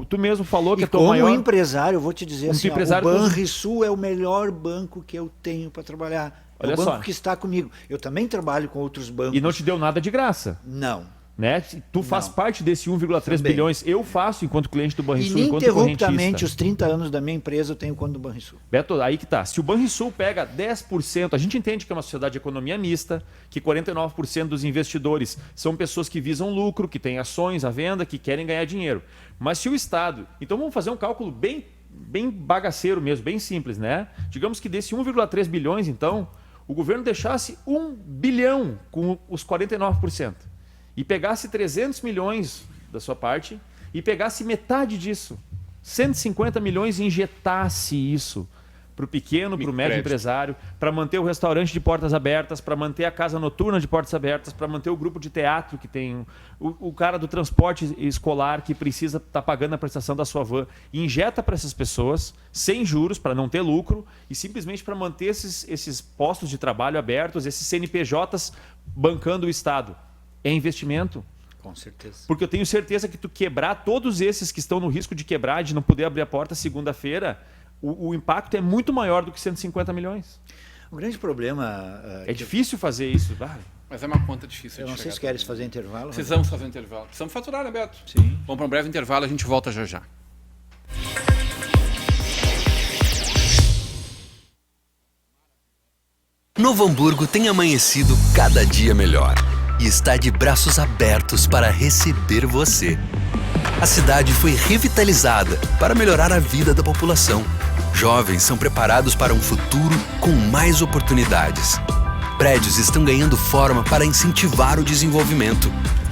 tu mesmo falou que é teu maior... como empresário, eu vou te dizer assim, o Banrisul é o melhor banco que eu tenho para trabalhar. É o banco que está comigo. Eu também trabalho com outros bancos. E não te deu nada de graça? Não. Né? Tu faz parte desse 1,3 Também. bilhões, eu faço enquanto cliente do Banrisul, E enquanto ininterruptamente, correntista. os 30 anos da minha empresa eu tenho conta do Banrisul. Beto, aí que tá. Se o Banrisul pega 10%, a gente entende que é uma sociedade de economia mista, que 49% dos investidores são pessoas que visam lucro, que têm ações à venda, que querem ganhar dinheiro. Mas se o Estado... Então vamos fazer um cálculo bem bagaceiro mesmo, bem simples, né? Digamos que desse 1,3 bilhões, então, o governo deixasse 1 bilhão com os 49%. E pegasse 300 milhões da sua parte e pegasse metade disso, 150 milhões, e injetasse isso para o pequeno, para o médio empresário, para manter o restaurante de portas abertas, para manter a casa noturna de portas abertas, para manter o grupo de teatro que tem, o cara do transporte escolar que precisa estar pagando a prestação da sua van, e injeta para essas pessoas, sem juros, para não ter lucro, e simplesmente para manter esses postos de trabalho abertos, esses CNPJs bancando o Estado. É investimento. Com certeza. Porque eu tenho certeza que tu quebrar todos esses que estão no risco de quebrar, de não poder abrir a porta segunda-feira, o impacto é muito maior do que 150 milhões. O grande problema... É difícil fazer isso. Mas é uma conta difícil Eu de não sei chegar se queres fazer intervalo. Precisamos fazer um intervalo. Precisamos faturar, né, Beto? Sim. Vamos para um breve intervalo, a gente volta já já. Novo Hamburgo tem amanhecido cada dia melhor e está de braços abertos para receber você. A cidade foi revitalizada para melhorar a vida da população. Jovens são preparados para um futuro com mais oportunidades. Prédios estão ganhando forma para incentivar o desenvolvimento.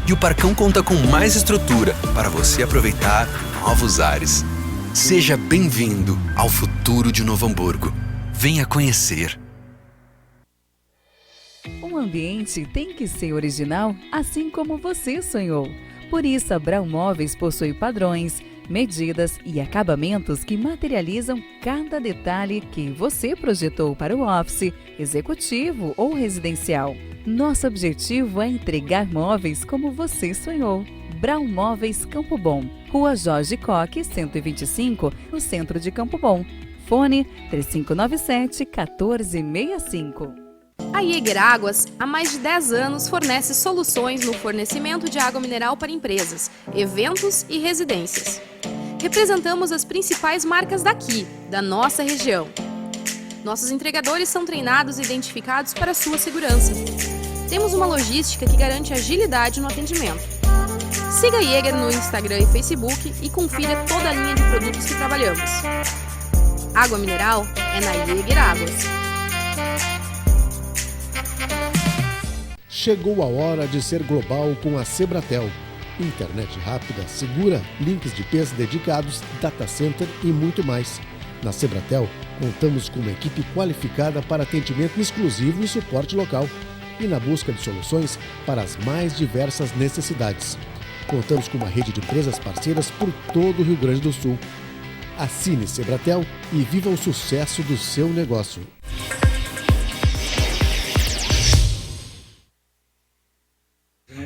E o Parcão conta com mais estrutura para você aproveitar novos ares. Seja bem-vindo ao futuro de Novo Hamburgo. Venha conhecer. Um ambiente tem que ser original, assim como você sonhou. Por isso, a Brau Móveis possui padrões, medidas e acabamentos que materializam cada detalhe que você projetou para o office, executivo ou residencial. Nosso objetivo é entregar móveis como você sonhou. Brau Móveis Campo Bom, Rua Jorge Coque, 125, no centro de Campo Bom. Fone 3597-1465. A Jäger Águas, há mais de 10 anos, fornece soluções no fornecimento de água mineral para empresas, eventos e residências. Representamos as principais marcas daqui, da nossa região. Nossos entregadores são treinados e identificados para sua segurança. Temos uma logística que garante agilidade no atendimento. Siga a Jäger no Instagram e Facebook e confira toda a linha de produtos que trabalhamos. Água mineral é na Jäger Águas. Chegou a hora de ser global com a Sebratel. Internet rápida, segura, links de PES dedicados, data center e muito mais. Na Sebratel, contamos com uma equipe qualificada para atendimento exclusivo e suporte local e na busca de soluções para as mais diversas necessidades. Contamos com uma rede de empresas parceiras por todo o Rio Grande do Sul. Assine Sebratel e viva o sucesso do seu negócio.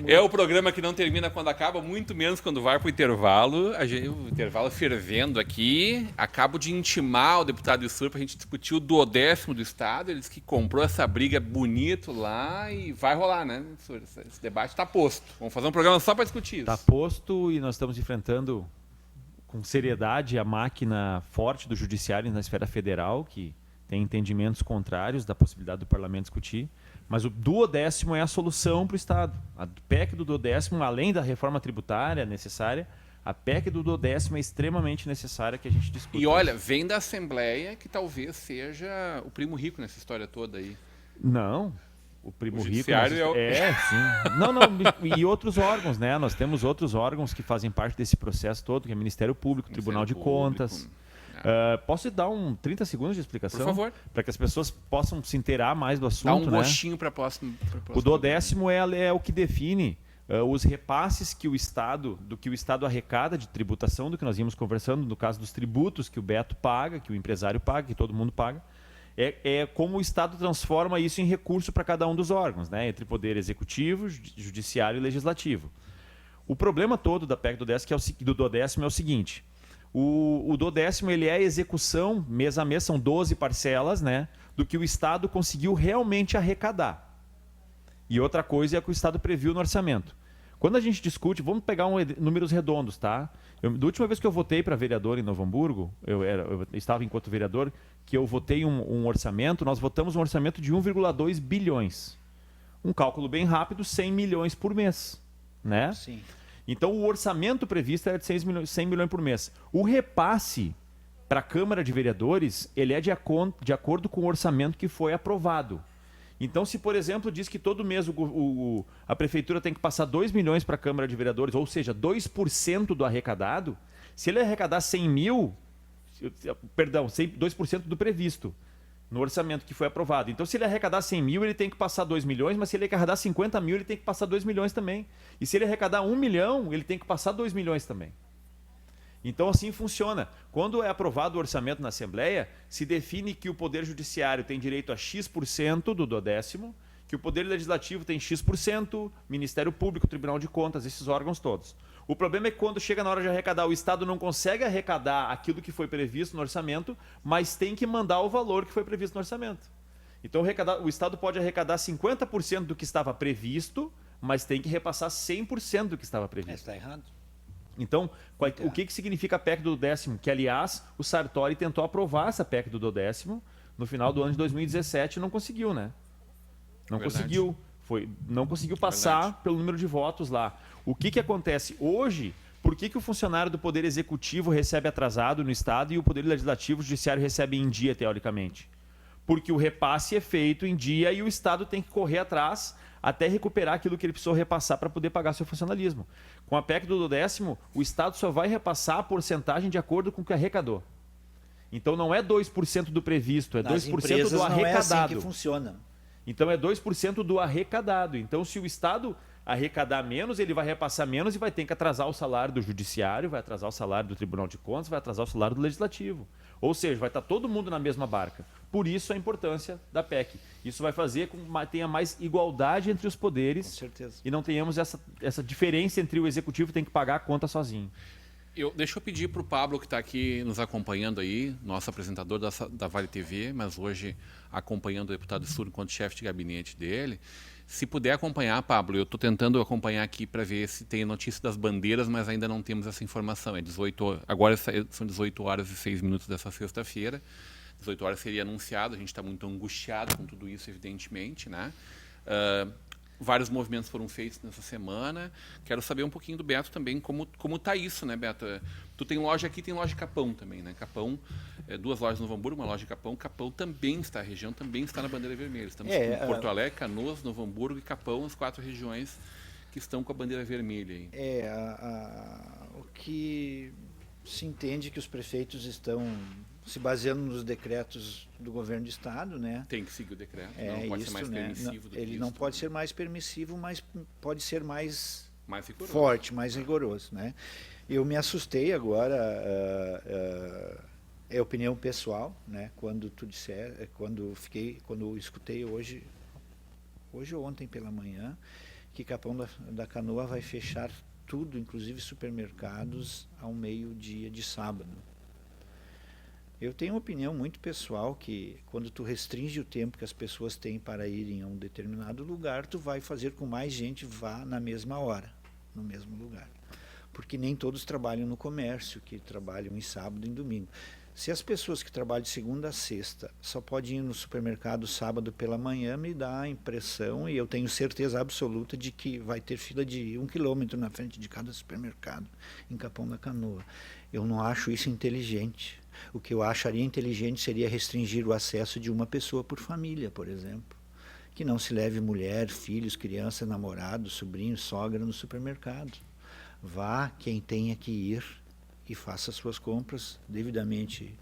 É o programa que não termina quando acaba, muito menos quando vai para o intervalo. O intervalo fervendo aqui. Acabo de intimar o deputado Ilsur para a gente discutir o 12º do Estado. Ele disse que comprou essa briga bonito lá e vai rolar, né, Ilsur? Esse debate está posto. Vamos fazer um programa só para discutir isso. Está posto e nós estamos enfrentando com seriedade a máquina forte do judiciário na esfera federal, que tem entendimentos contrários da possibilidade do parlamento discutir. Mas o 12º é a solução para o Estado. A PEC do 12º, além da reforma tributária necessária, a PEC do 12º é extremamente necessária que a gente discuta. E olha, vem da Assembleia que talvez seja o primo rico nessa história toda aí. Não, o primo rico... Judiciário sim. Não, e outros órgãos, né? Nós temos outros órgãos que fazem parte desse processo todo, que é Ministério Público, Tribunal de Contas... posso dar 30 segundos de explicação? Por favor. Para que as pessoas possam se inteirar mais do assunto. Dá um né? gostinho para a próxima. O 12º é o que define os repasses que o Estado arrecada de tributação, do que nós íamos conversando, no caso dos tributos que o Beto paga, que o empresário paga, que todo mundo paga. É como o Estado transforma isso em recurso para cada um dos órgãos, né? Entre poder executivo, judiciário e legislativo. O problema todo da PEC do 12º é o seguinte... O 12º ele é a execução, mês a mês, são 12 parcelas, né, do que o Estado conseguiu realmente arrecadar. E outra coisa é o que o Estado previu no orçamento. Quando a gente discute, vamos pegar números redondos, tá? Da última vez que eu votei para vereador em Novo Hamburgo, eu estava enquanto vereador, que eu votei um orçamento, nós votamos um orçamento de 1,2 bilhões. Um cálculo bem rápido, 100 milhões por mês, né? Sim. Então o orçamento previsto era de 100 milhões por mês. O repasse para a Câmara de Vereadores, ele é de acordo com o orçamento que foi aprovado. Então, se, por exemplo, diz que todo mês a Prefeitura tem que passar 2 milhões para a Câmara de Vereadores, ou seja, 2% do arrecadado, se ele arrecadar 100 mil, perdão, 2% do previsto no orçamento que foi aprovado. Então, se ele arrecadar 100 mil, ele tem que passar 2 milhões, mas se ele arrecadar 50 mil, ele tem que passar 2 milhões também. E se ele arrecadar 1 milhão, ele tem que passar 2 milhões também. Então, assim funciona. Quando é aprovado o orçamento na Assembleia, se define que o Poder Judiciário tem direito a X% do 1/10º, que o Poder Legislativo tem X%, Ministério Público, Tribunal de Contas, esses órgãos todos. O problema é que quando chega na hora de arrecadar, o Estado não consegue arrecadar aquilo que foi previsto no orçamento, mas tem que mandar o valor que foi previsto no orçamento. Então, o Estado pode arrecadar 50% do que estava previsto, mas tem que repassar 100% do que estava previsto. Está errado. Então, o que significa a PEC do 10º? Que, aliás, o Sartori tentou aprovar essa PEC do 10º no final do ano de 2017 e não conseguiu, né? Não conseguiu. Não conseguiu passar pelo número de votos lá. O que acontece hoje? Por que o funcionário do Poder Executivo recebe atrasado no Estado e o Poder Legislativo e o Judiciário recebe em dia, teoricamente? Porque o repasse é feito em dia e o Estado tem que correr atrás até recuperar aquilo que ele precisou repassar para poder pagar seu funcionalismo. Com a PEC do 10º, o Estado só vai repassar a porcentagem de acordo com o que arrecadou. Então não é 2% do previsto, é 2% do arrecadado. Não é assim que funciona. Então é 2% do arrecadado. Então se o Estado arrecadar menos, ele vai repassar menos e vai ter que atrasar o salário do Judiciário, vai atrasar o salário do Tribunal de Contas, vai atrasar o salário do Legislativo. Ou seja, vai estar todo mundo na mesma barca. Por isso a importância da PEC. Isso vai fazer com que tenha mais igualdade entre os poderes. Com certeza. E não tenhamos essa diferença entre o Executivo tem que pagar a conta sozinho. Deixa eu pedir para o Pablo, que está aqui nos acompanhando aí, nosso apresentador da Vale TV, mas hoje acompanhando o deputado Sur enquanto chefe de gabinete dele. Se puder acompanhar, Pablo, eu estou tentando acompanhar aqui para ver se tem notícia das bandeiras, mas ainda não temos essa informação. Agora são 18 horas e 6 minutos dessa sexta-feira. 18 horas seria anunciado, a gente está muito angustiado com tudo isso, evidentemente, né? Vários movimentos foram feitos nessa semana. Quero saber um pouquinho do Beto também, como está isso, né, Beto? Tu tem loja aqui, tem loja de Capão também, né? Capão, 2 lojas no Novo Hamburgo, uma loja de Capão. Capão também está, a região também está na bandeira vermelha. Estamos com Porto Alegre, Canoas, Novo Hamburgo e Capão, as 4 regiões que estão com a bandeira vermelha aí. O que se entende que os prefeitos estão se baseando nos decretos do governo do estado, né? Tem que seguir o decreto, não pode ser mais permissivo do que ele isso. não pode ser mais permissivo, mas pode ser mais rigoroso. Forte, mais rigoroso, né? Eu me assustei agora, é opinião pessoal, né? Quando eu escutei hoje ou ontem pela manhã, que Capão da Canoa vai fechar tudo, inclusive supermercados, ao meio-dia de sábado. Eu tenho uma opinião muito pessoal que quando tu restringe o tempo que as pessoas têm para irem a um determinado lugar, tu vai fazer com que mais gente vá na mesma hora, no mesmo lugar. Porque nem todos trabalham no comércio, que trabalham em sábado e em domingo. Se as pessoas que trabalham de segunda a sexta só podem ir no supermercado sábado pela manhã, me dá a impressão, e eu tenho certeza absoluta de que vai ter fila de 1 quilômetro na frente de cada supermercado em Capão da Canoa. Eu não acho isso inteligente. O que eu acharia inteligente seria restringir o acesso de uma pessoa por família, por exemplo. Que não se leve mulher, filhos, criança, namorado, sobrinho, sogra no supermercado. Vá quem tenha que ir e faça suas compras devidamente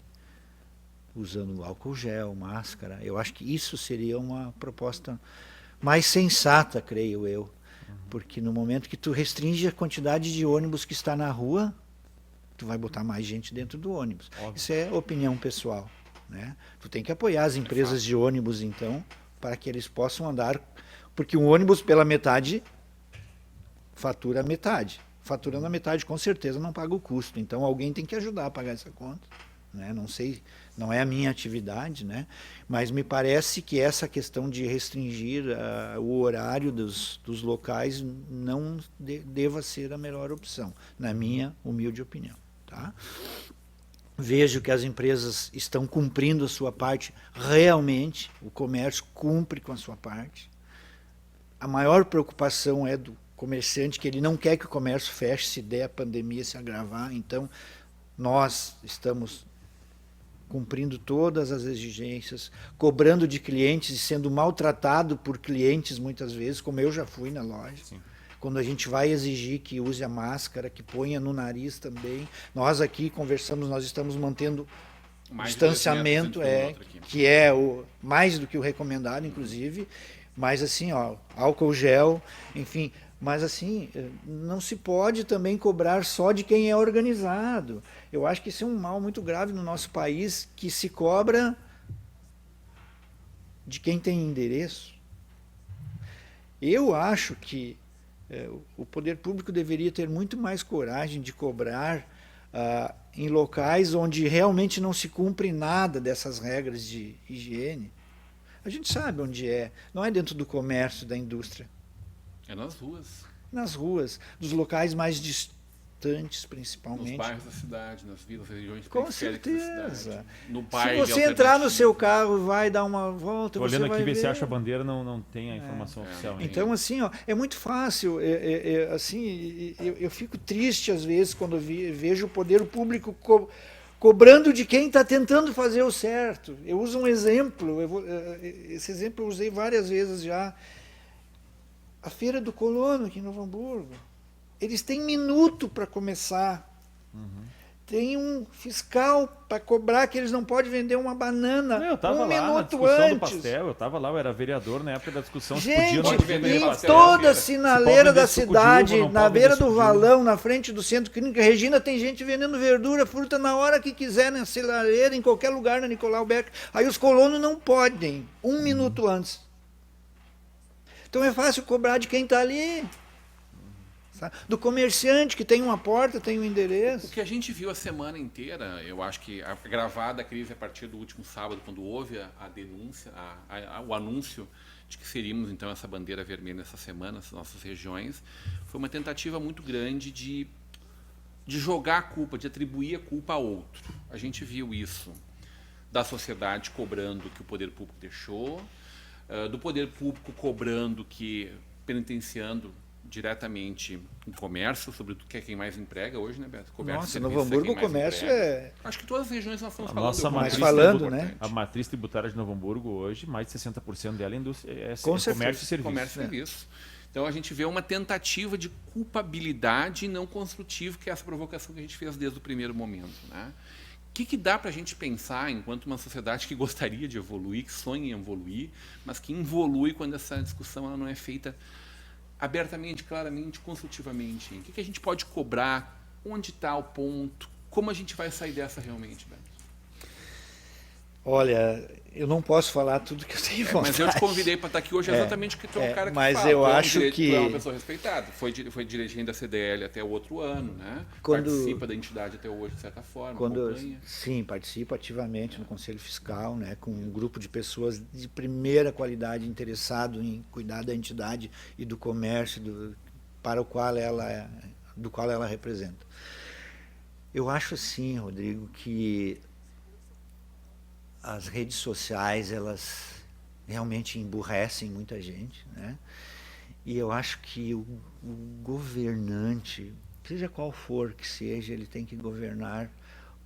usando álcool gel, máscara. Eu acho que isso seria uma proposta mais sensata, creio eu. Porque no momento que tu restringe a quantidade de ônibus que está na rua, tu vai botar mais gente dentro do ônibus. Óbvio. Isso é opinião pessoal, né? Tu tem que apoiar as empresas de ônibus, então, para que eles possam andar, porque um ônibus pela metade fatura metade. Faturando a metade, com certeza, não paga o custo. Então, alguém tem que ajudar a pagar essa conta, né? Não sei não é a minha atividade, né? Mas me parece que essa questão de restringir o horário dos locais não deva ser a melhor opção, na minha humilde opinião. Tá? Vejo que as empresas estão cumprindo a sua parte, realmente, o comércio cumpre com a sua parte. A maior preocupação é do comerciante, que ele não quer que o comércio feche se der a pandemia se agravar, então nós estamos cumprindo todas as exigências, cobrando de clientes e sendo maltratado por clientes muitas vezes, como eu já fui na loja. Sim. Quando a gente vai exigir que use a máscara, que ponha no nariz também. Nós aqui conversamos, nós estamos mantendo mais distanciamento, que é mais do que o recomendado, inclusive. Mas assim, álcool gel, enfim. Mas assim, não se pode também cobrar só de quem é organizado. Eu acho que isso é um mal muito grave no nosso país, que se cobra de quem tem endereço. Eu acho que o poder público deveria ter muito mais coragem de cobrar em locais onde realmente não se cumpre nada dessas regras de higiene. A gente sabe onde é, não é dentro do comércio, da indústria. É nas ruas. Nas ruas, dos locais mais distantes, principalmente. Nos bairros da cidade, nas vilas, regiões com periféricas da cidade. No bairro. Se você entrar no seu carro, vai dar uma volta, olhando você vai aqui, ver se acha a bandeira, não tem a informação oficial. Então, assim, é muito fácil. Assim, eu fico triste, às vezes, quando vejo o poder público cobrando de quem está tentando fazer o certo. Eu uso um exemplo, esse exemplo eu usei várias vezes já. A Feira do Colono, aqui em Novo Hamburgo. Eles têm minuto para começar. Tem um fiscal para cobrar que eles não podem vender uma banana eu estava lá na discussão antes. do pastel, eu estava lá, eu era vereador na época da discussão. Gente, vender em toda a sinaleira da cidade, na beira do valão, na frente do centro clínico, Regina, tem gente vendendo verdura, fruta na hora que quiser, na sinaleira, em qualquer lugar, na Nicolau Becker. Aí os colonos não podem, um minuto antes. Então é fácil cobrar de quem está ali. Sabe? Do comerciante que tem uma porta, tem um endereço. O que a gente viu a semana inteira, eu acho que a gravada crise a partir do último sábado, quando houve a denúncia, o anúncio de que seríamos então essa bandeira vermelha essa semana, nas nossas regiões, foi uma tentativa muito grande de jogar a culpa, de atribuir a culpa a outro. A gente viu isso da sociedade cobrando que o poder público deixou, do poder público cobrando penitenciando diretamente o comércio, sobretudo que é quem mais emprega hoje, né, Beto? Nossa, Novo Hamburgo o comércio é... Acho que todas as regiões nós estamos falando. Né? A matriz tributária de Novo Hamburgo hoje, mais de 60% dela é comércio e serviço. Comércio e serviço. Então a gente vê uma tentativa de culpabilidade não construtiva, que é essa provocação que a gente fez desde o primeiro momento, né? O que dá para a gente pensar enquanto uma sociedade que gostaria de evoluir, que sonha em evoluir, mas que involui quando essa discussão ela não é feita abertamente, claramente, construtivamente? O que a gente pode cobrar? Onde está o ponto? Como a gente vai sair dessa realmente, Beto? Olha, eu não posso falar tudo que eu tenho vontade. Mas eu te convidei para estar aqui hoje exatamente porque tu é um cara que mas fala. Eu acho que... Tu é uma pessoa respeitada. Foi dirigente da CDL até o outro ano, né? Participa da entidade até hoje, de certa forma. Sim, participo ativamente no Conselho Fiscal, né, com um grupo de pessoas de primeira qualidade interessado em cuidar da entidade e do comércio do qual ela representa. Eu acho assim, Rodrigo, que as redes sociais, elas realmente emburrecem muita gente, né? E eu acho que o governante, seja qual for que seja, ele tem que governar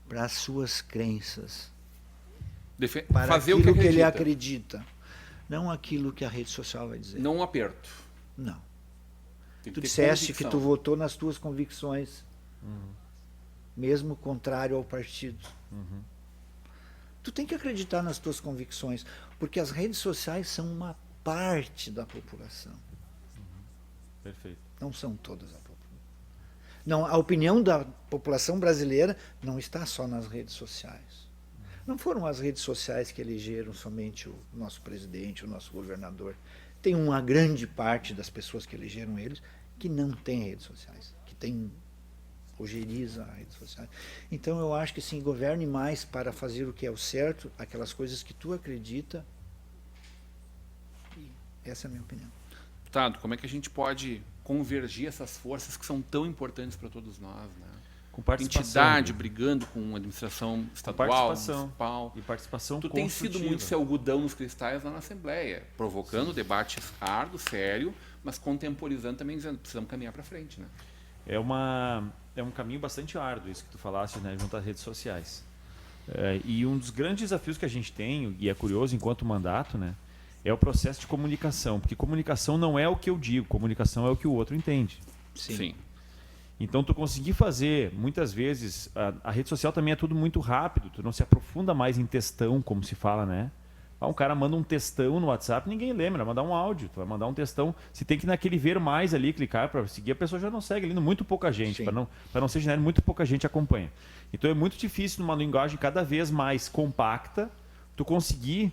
para as suas crenças, para fazer aquilo o que ele acredita, não aquilo que a rede social vai dizer. Não um aperto. Não. Tu disseste que tu votou nas tuas convicções, mesmo contrário ao partido. Tu tem que acreditar nas tuas convicções, porque as redes sociais são uma parte da população. Perfeito. Não são todas a população. Não, a opinião da população brasileira não está só nas redes sociais. Não foram as redes sociais que elegeram somente o nosso presidente, o nosso governador. Tem uma grande parte das pessoas que elegeram eles que não tem redes sociais, que tem ojeriza as redes sociais. Então eu acho que sim, governe mais para fazer o que é o certo, aquelas coisas que tu acredita. E essa é a minha opinião. Deputado, como é que a gente pode convergir essas forças que são tão importantes para todos nós, né? Com participação. Entidade brigando com a administração estadual, municipal. E participação Tu tem sido construtiva. muito seu algodão nos cristais lá na Assembleia, provocando debates árduos, sério, mas contemporizando também, dizendo que precisamos caminhar para frente, né? É um caminho bastante árduo, isso que tu falaste, né, junto às redes sociais. E um dos grandes desafios que a gente tem, e é curioso enquanto mandato, né, é o processo de comunicação. Porque comunicação não é o que eu digo, comunicação é o que o outro entende. Sim. Então, tu conseguir fazer, muitas vezes, a rede social também é tudo muito rápido, tu não se aprofunda mais em textão, como se fala, né? Um cara manda um textão no WhatsApp, ninguém lembra, vai mandar um áudio, tu vai mandar um textão, se tem que ir naquele ver mais ali, clicar para seguir, a pessoa já não segue ali, muito pouca gente, para não ser genérico, muito pouca gente acompanha. Então é muito difícil, numa linguagem cada vez mais compacta, tu conseguir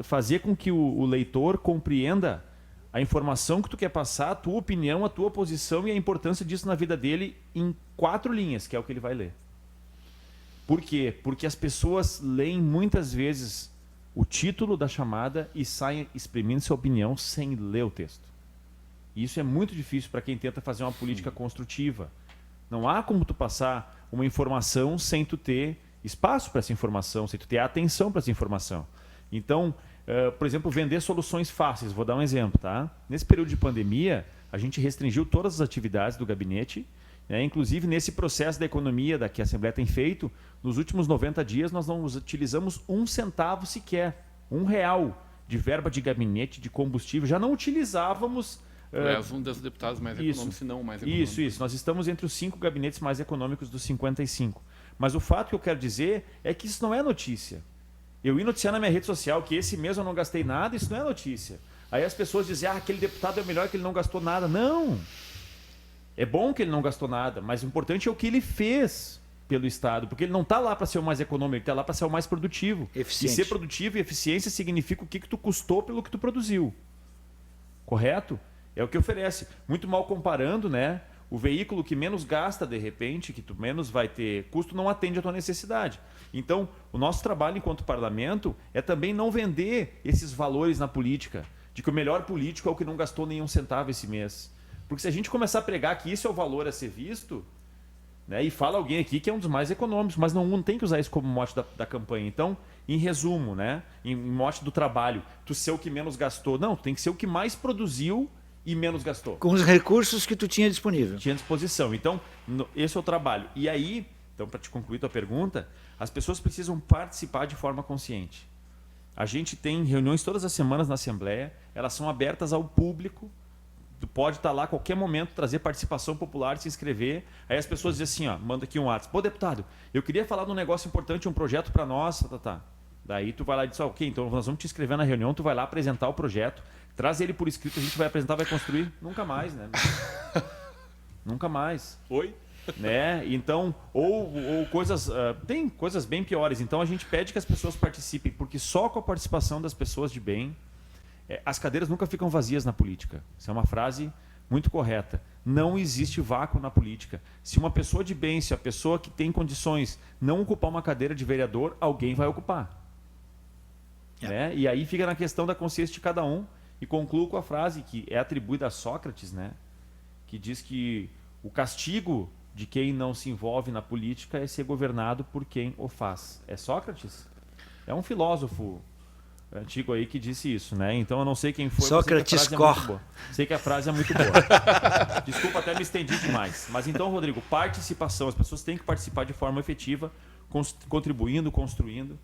fazer com que o leitor compreenda a informação que tu quer passar, a tua opinião, a tua posição e a importância disso na vida dele em 4 linhas, que é o que ele vai ler. Por quê? Porque as pessoas leem muitas vezes o título da chamada e saem exprimindo sua opinião sem ler o texto. E isso é muito difícil para quem tenta fazer uma política construtiva. Não há como tu passar uma informação sem tu ter espaço para essa informação, sem tu ter atenção para essa informação. Então, por exemplo, vender soluções fáceis. Vou dar um exemplo, tá? Nesse período de pandemia, a gente restringiu todas as atividades do gabinete, né? Inclusive nesse processo da economia que a Assembleia tem feito, nos últimos 90 dias nós não utilizamos 1 centavo sequer, R$1 de verba de gabinete, de combustível. Já não utilizávamos... És um dos deputados mais econômicos, se não o mais econômico. Isso. Nós estamos entre os 5 gabinetes mais econômicos dos 55. Mas o fato que eu quero dizer é que isso não é notícia. Eu ir noticiar na minha rede social que esse mês eu não gastei nada, isso não é notícia. Aí as pessoas dizem, aquele deputado é melhor que ele não gastou nada. Não! É bom que ele não gastou nada, mas o importante é o que ele fez pelo Estado, porque ele não está lá para ser o mais econômico, ele está lá para ser o mais produtivo. Eficiente. E ser produtivo e eficiência significa o que tu custou pelo que tu produziu. Correto? É o que oferece. Muito mal comparando, né? O veículo que menos gasta, de repente, que tu menos vai ter custo, não atende a tua necessidade. Então, o nosso trabalho enquanto parlamento é também não vender esses valores na política, de que o melhor político é o que não gastou nenhum centavo esse mês. Porque se a gente começar a pregar que isso é o valor a ser visto, né, e fala alguém aqui que é um dos mais econômicos, mas não tem que usar isso como mote da campanha. Então, em resumo, né, em mote do trabalho, tu ser o que menos gastou. Não, tu tem que ser o que mais produziu e menos gastou. Com os recursos que tu tinha disponível. Tinha disposição. Então, esse é o trabalho. E aí, então, para te concluir tua pergunta, as pessoas precisam participar de forma consciente. A gente tem reuniões todas as semanas na Assembleia, elas são abertas ao público, tu pode estar lá a qualquer momento, trazer participação popular, se inscrever. Aí as pessoas dizem assim, manda aqui um WhatsApp. Pô, deputado, eu queria falar de um negócio importante, um projeto para nós, tá. Daí tu vai lá e diz, ok, então nós vamos te inscrever na reunião, tu vai lá apresentar o projeto, traz ele por escrito, a gente vai apresentar, vai construir. Nunca mais, né? Nunca mais. Oi? Né? Então, ou coisas... tem coisas bem piores. Então, a gente pede que as pessoas participem, porque só com a participação das pessoas de bem, as cadeiras nunca ficam vazias na política. Isso é uma frase muito correta. Não existe vácuo na política. Se uma pessoa de bem, se a pessoa que tem condições não ocupar uma cadeira de vereador, alguém vai ocupar. Né? E aí fica na questão da consciência de cada um. E concluo com a frase que é atribuída a Sócrates, né? Que diz que o castigo de quem não se envolve na política é ser governado por quem o faz. É Sócrates? É um filósofo antigo aí que disse isso, né? Então eu não sei quem foi. Sócrates sei que a frase é muito boa. Desculpa, até me estendi demais. Mas então, Rodrigo, participação. As pessoas têm que participar de forma efetiva, contribuindo, construindo.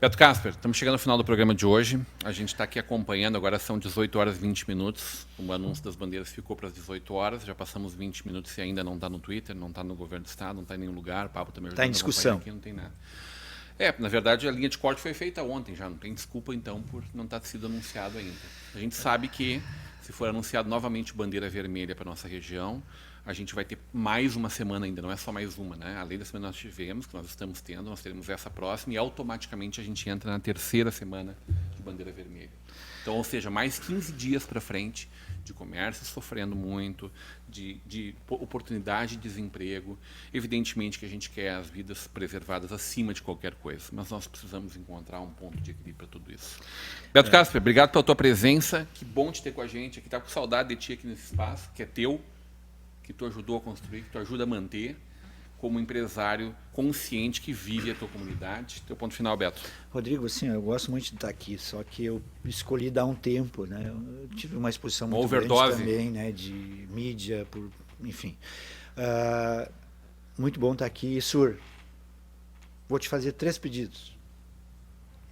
Beto Casper, estamos chegando ao final do programa de hoje. A gente está aqui acompanhando, agora são 18 horas e 20 minutos. O anúncio das bandeiras ficou para as 18 horas, já passamos 20 minutos e ainda não está no Twitter, não está no governo do Estado, não está em nenhum lugar. O Pablo também está em discussão. Aqui, não tem nada. Na verdade, a linha de corte foi feita ontem, já não tem desculpa então por não estar sido anunciado ainda. A gente sabe que se for anunciado novamente bandeira vermelha para a nossa região, a gente vai ter mais uma semana ainda, não é só mais uma, né? Além da semana que nós tivemos, que nós estamos tendo, nós teremos essa próxima e automaticamente a gente entra na 3ª semana de bandeira vermelha. Então, ou seja, mais 15 dias para frente de comércio sofrendo muito, de oportunidade de desemprego. Evidentemente que a gente quer as vidas preservadas acima de qualquer coisa, mas nós precisamos encontrar um ponto de equilíbrio para tudo isso. Beto Casper, obrigado pela tua presença, que bom te ter com a gente aqui, tá com saudade de ti aqui nesse espaço, que é teu, que tu ajudou a construir, que tu ajuda a manter, como empresário consciente que vive a tua comunidade. Teu ponto final, Beto. Rodrigo, assim, eu gosto muito de estar aqui, só que eu escolhi dar um tempo, né? Eu tive uma exposição muito grande também, né? De mídia, enfim. Muito bom estar aqui. Sur, vou te fazer 3 pedidos.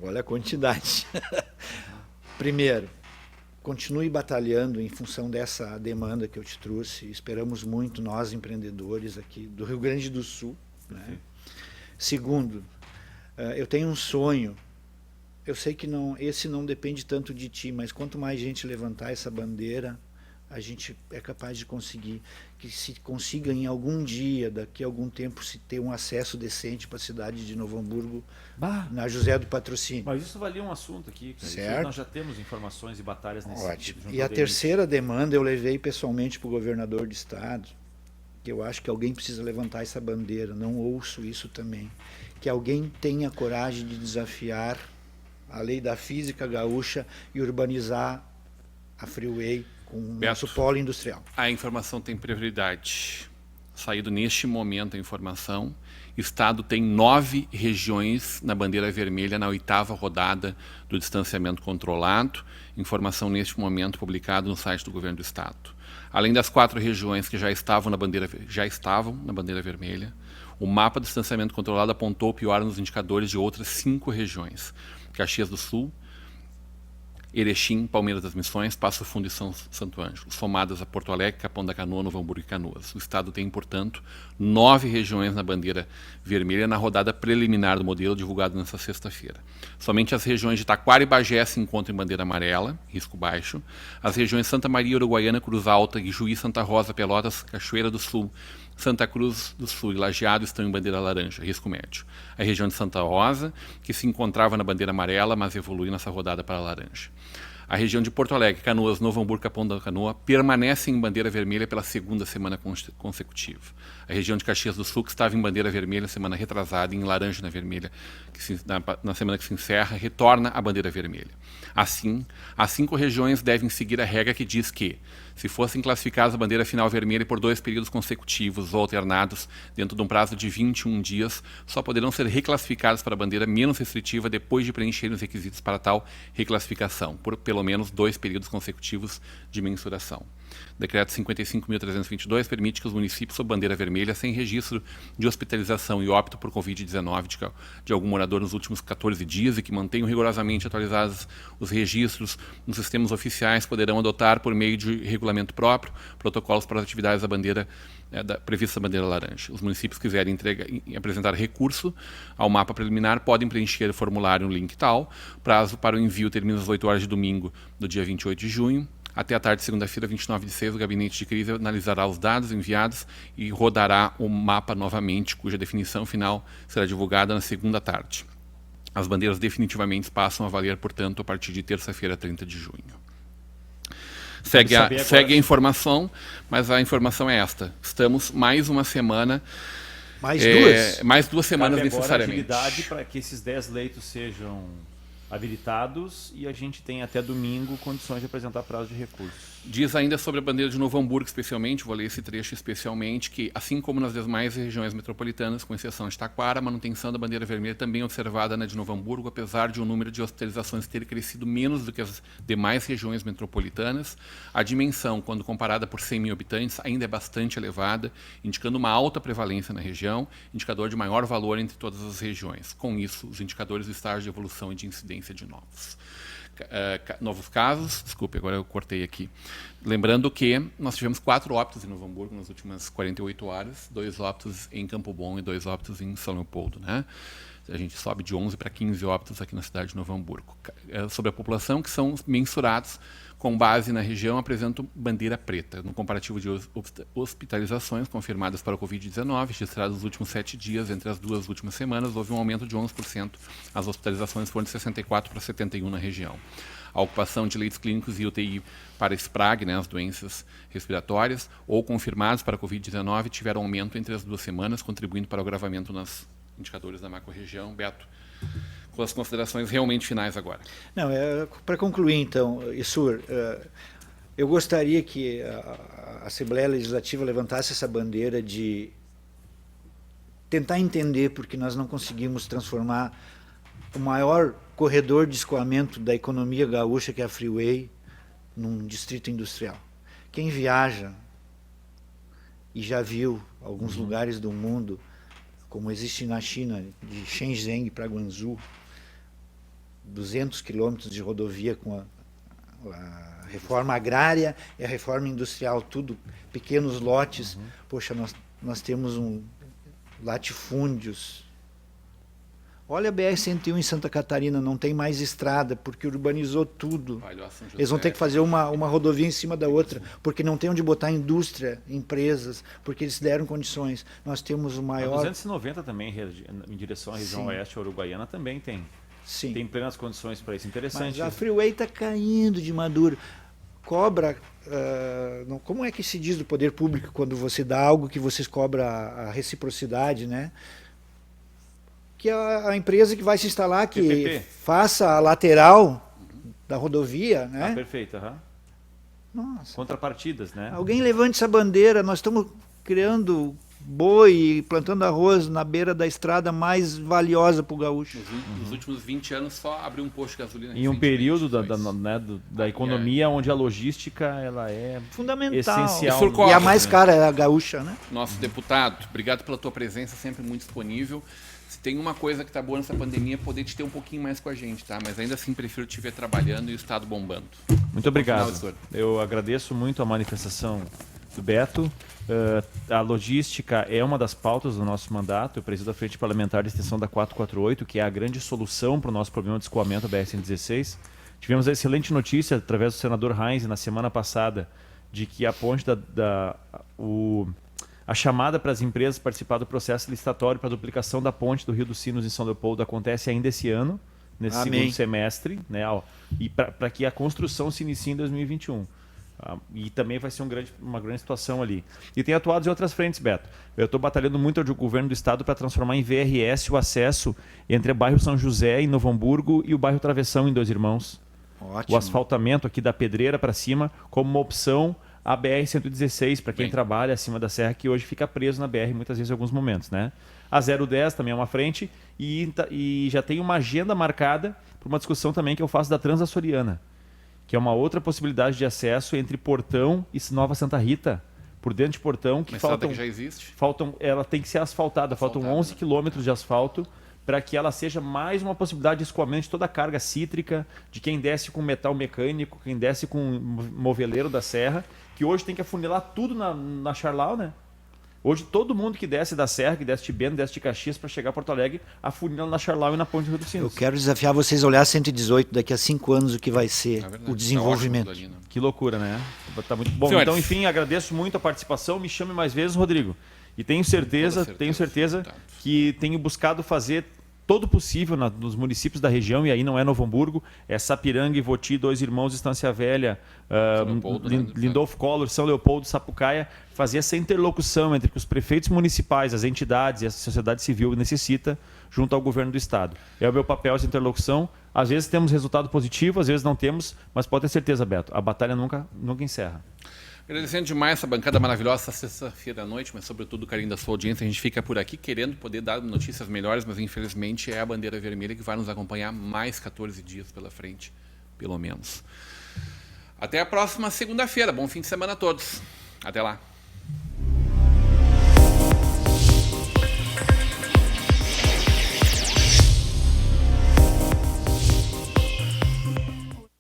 Olha a quantidade. Primeiro, continue batalhando em função dessa demanda que eu te trouxe. Esperamos muito, nós empreendedores aqui do Rio Grande do Sul. Né? Segundo, eu tenho um sonho. Eu sei que esse não depende tanto de ti, mas quanto mais gente levantar essa bandeira, a gente é capaz de conseguir que se consiga em algum dia, daqui a algum tempo, se ter um acesso decente para a cidade de Novo Hamburgo, na José do Patrocínio. Mas isso valia um assunto aqui, cara. Certo. Isso nós já temos informações e batalhas nesse Ótimo. sentido. E a terceira demanda eu levei pessoalmente para o governador do estado, que eu acho que alguém precisa levantar essa bandeira, não ouço isso também, que alguém tenha coragem de desafiar a lei da física gaúcha e urbanizar a freeway com o nosso polo industrial. A informação tem prioridade. Saído neste momento a informação, o Estado tem 9 regiões na bandeira vermelha na 8ª rodada do distanciamento controlado. Informação neste momento publicada no site do Governo do Estado. Além das 4 regiões que já estavam na bandeira vermelha, o mapa do distanciamento controlado apontou pior nos indicadores de outras 5 regiões. Caxias do Sul, Erechim, Palmeiras das Missões, Passo Fundo e São Santo Ângelo, somadas a Porto Alegre, Capão da Canoa, Novo Hamburgo e Canoas. O Estado tem, portanto, 9 regiões na bandeira vermelha na rodada preliminar do modelo divulgado nesta sexta-feira. Somente as regiões de Taquara e Bagé se encontram em bandeira amarela, risco baixo. As regiões Santa Maria, Uruguaiana, Cruz Alta, Ijuí, Santa Rosa, Pelotas, Cachoeira do Sul, Santa Cruz do Sul e Lajeado estão em bandeira laranja, risco médio. A região de Santa Rosa, que se encontrava na bandeira amarela, mas evolui nessa rodada para a laranja. A região de Porto Alegre, Canoas, Novo Hamburgo, Capão da Canoa permanece em bandeira vermelha pela 2ª semana consecutiva. A região de Caxias do Sul, que estava em bandeira vermelha semana retrasada, em laranja na vermelha, na semana que se encerra, retorna à bandeira vermelha. Assim, as 5 regiões devem seguir a regra que diz que, se fossem classificadas a bandeira final vermelha por 2 períodos consecutivos ou alternados dentro de um prazo de 21 dias, só poderão ser reclassificadas para a bandeira menos restritiva depois de preencherem os requisitos para tal reclassificação, por pelo menos 2 períodos consecutivos de mensuração. O decreto 55.322 permite que os municípios sob bandeira vermelha, sem registro de hospitalização e óbito por Covid-19 de algum morador nos últimos 14 dias e que mantenham rigorosamente atualizados os registros nos sistemas oficiais, poderão adotar, por meio de regulamento próprio, protocolos para as atividades da bandeira prevista na bandeira laranja. Os municípios que quiserem apresentar recurso ao mapa preliminar podem preencher o formulário no link tal. Prazo para o envio termina às 8 horas de domingo do dia 28 de junho. Até a tarde de segunda-feira, 29/6, o gabinete de crise analisará os dados enviados e rodará o mapa novamente, cuja definição final será divulgada na segunda tarde. As bandeiras definitivamente passam a valer, portanto, a partir de terça-feira, 30 de junho. Segue a informação, mas a informação é esta. Estamos mais uma semana... Mais 2 semanas necessariamente. Agilidade para que esses 10 leitos sejam habilitados e a gente tem até domingo condições de apresentar prazo de recursos. Diz ainda sobre a bandeira de Novo Hamburgo, especialmente, vou ler esse trecho especialmente, que assim como nas demais regiões metropolitanas, com exceção de Taquara, a manutenção da bandeira vermelha também é observada na de Novo Hamburgo, apesar de o número de hospitalizações ter crescido menos do que as demais regiões metropolitanas. A dimensão, quando comparada por 100 mil habitantes, ainda é bastante elevada, indicando uma alta prevalência na região, indicador de maior valor entre todas as regiões. Com isso, os indicadores do estágio de evolução e de incidência de novos casos, desculpe, agora eu cortei aqui. Lembrando que nós tivemos 4 óbitos em Novo Hamburgo nas últimas 48 horas, 2 óbitos em Campo Bom e 2 óbitos em São Leopoldo, né? A gente sobe de 11 para 15 óbitos aqui na cidade de Novo Hamburgo. Sobre a população, que são mensurados com base na região, apresentam bandeira preta. No comparativo de hospitalizações confirmadas para o Covid-19, registradas nos últimos 7 dias, entre as 2 últimas semanas, houve um aumento de 11%. As hospitalizações foram de 64 para 71 na região. A ocupação de leitos clínicos e UTI para SPRAG, né, as doenças respiratórias, ou confirmados para a Covid-19, tiveram aumento entre as 2 semanas, contribuindo para o agravamento nos indicadores da macro-região. Beto, com as considerações realmente finais agora. Não, para concluir então, Issur, eu gostaria que a Assembleia Legislativa levantasse essa bandeira de tentar entender porque nós não conseguimos transformar o maior corredor de escoamento da economia gaúcha, que é a Freeway, num distrito industrial. Quem viaja e já viu alguns lugares do mundo, como existe na China, de Shenzhen para Guangzhou, 200 quilômetros de rodovia com a reforma agrária e a reforma industrial, tudo pequenos lotes. Poxa, nós temos latifúndios. Olha a BR-101 em Santa Catarina, não tem mais estrada, porque urbanizou tudo. Eles vão ter que fazer uma rodovia em cima da outra, porque não tem onde botar indústria, empresas, porque eles deram condições. Nós temos o maior... A 290 também, em direção à região oeste uruguaiana, também tem. Sim. Tem plenas condições para isso. Interessante. Mas a Freeway está caindo de maduro. Cobra... como é que se diz do poder público quando você dá algo que vocês cobram a reciprocidade, né? Que a empresa que vai se instalar, que PPP. faça a lateral da rodovia, né? Perfeito. Nossa. Contrapartidas, né? Alguém levante essa bandeira. Nós estamos criando boi e plantando arroz na beira da estrada mais valiosa para o gaúcho. Nos últimos 20 anos só abriu um posto de gasolina. Em um período da economia onde a logística ela é fundamental. essencial. E a mais cara é a gaúcha, né? Nosso deputado, obrigado pela tua presença, sempre muito disponível. Se tem uma coisa que está boa nessa pandemia, é poder te ter um pouquinho mais com a gente, tá? Mas ainda assim prefiro te ver trabalhando e o Estado bombando. Muito obrigado. Final, eu agradeço muito a manifestação do Beto. A logística é uma das pautas do nosso mandato. Eu presido a Frente Parlamentar de Extensão da 448, que é a grande solução para o nosso problema de escoamento da BR-116. Tivemos a excelente notícia, através do senador Heinz, na semana passada, de que a ponte a chamada para as empresas participar do processo licitatório para a duplicação da ponte do Rio dos Sinos em São Leopoldo acontece ainda esse ano, nesse segundo semestre, né? E para que a construção se inicie em 2021. E também vai ser uma grande situação ali. E tem atuado em outras frentes, Beto. Eu estou batalhando muito ao governo do estado para transformar em VRS o acesso entre o bairro São José, em Novo Hamburgo, e o bairro Travessão, em Dois Irmãos. Ótimo. O asfaltamento aqui da Pedreira para cima como uma opção a BR-116 para quem trabalha acima da serra, que hoje fica preso na BR muitas vezes em alguns momentos, né? A 010 também é uma frente e já tem uma agenda marcada para uma discussão também que eu faço da Transaçoriana, que é uma outra possibilidade de acesso entre Portão e Nova Santa Rita, por dentro de Portão, que faltam, que já existe. Ela tem que ser asfaltada, faltam 11 quilômetros de asfalto para que ela seja mais uma possibilidade de escoamento de toda a carga cítrica, de quem desce com metal mecânico, quem desce com moveleiro da serra, que hoje tem que afunilar tudo na Charlau, né? Hoje todo mundo que desce da serra, que desce de Bento, desce de Caxias para chegar a Porto Alegre, afunila na Charlau e na Ponte do Rio dos Sinos. Eu quero desafiar vocês a olhar a 118 daqui a 5 anos o que vai ser o desenvolvimento. Que loucura, né? Tá muito bom. Senhores, então, enfim, agradeço muito a participação. Me chame mais vezes, Rodrigo. E tenho certeza que tenho buscado fazer todo possível nos municípios da região, e aí não é Novo Hamburgo, é Sapiranga, Ivoti, Dois Irmãos, Estância Velha, Lindolfo Collor, São Leopoldo, Sapucaia, fazer essa interlocução entre os prefeitos municipais, as entidades e a sociedade civil necessita junto ao governo do estado. É o meu papel essa interlocução. Às vezes temos resultado positivo, às vezes não temos, mas pode ter certeza, Beto, a batalha nunca encerra. Agradecendo demais essa bancada maravilhosa, essa sexta-feira à noite, mas sobretudo o carinho da sua audiência. A gente fica por aqui querendo poder dar notícias melhores, mas infelizmente é a bandeira vermelha que vai nos acompanhar mais 14 dias pela frente, pelo menos. Até a próxima segunda-feira. Bom fim de semana a todos. Até lá.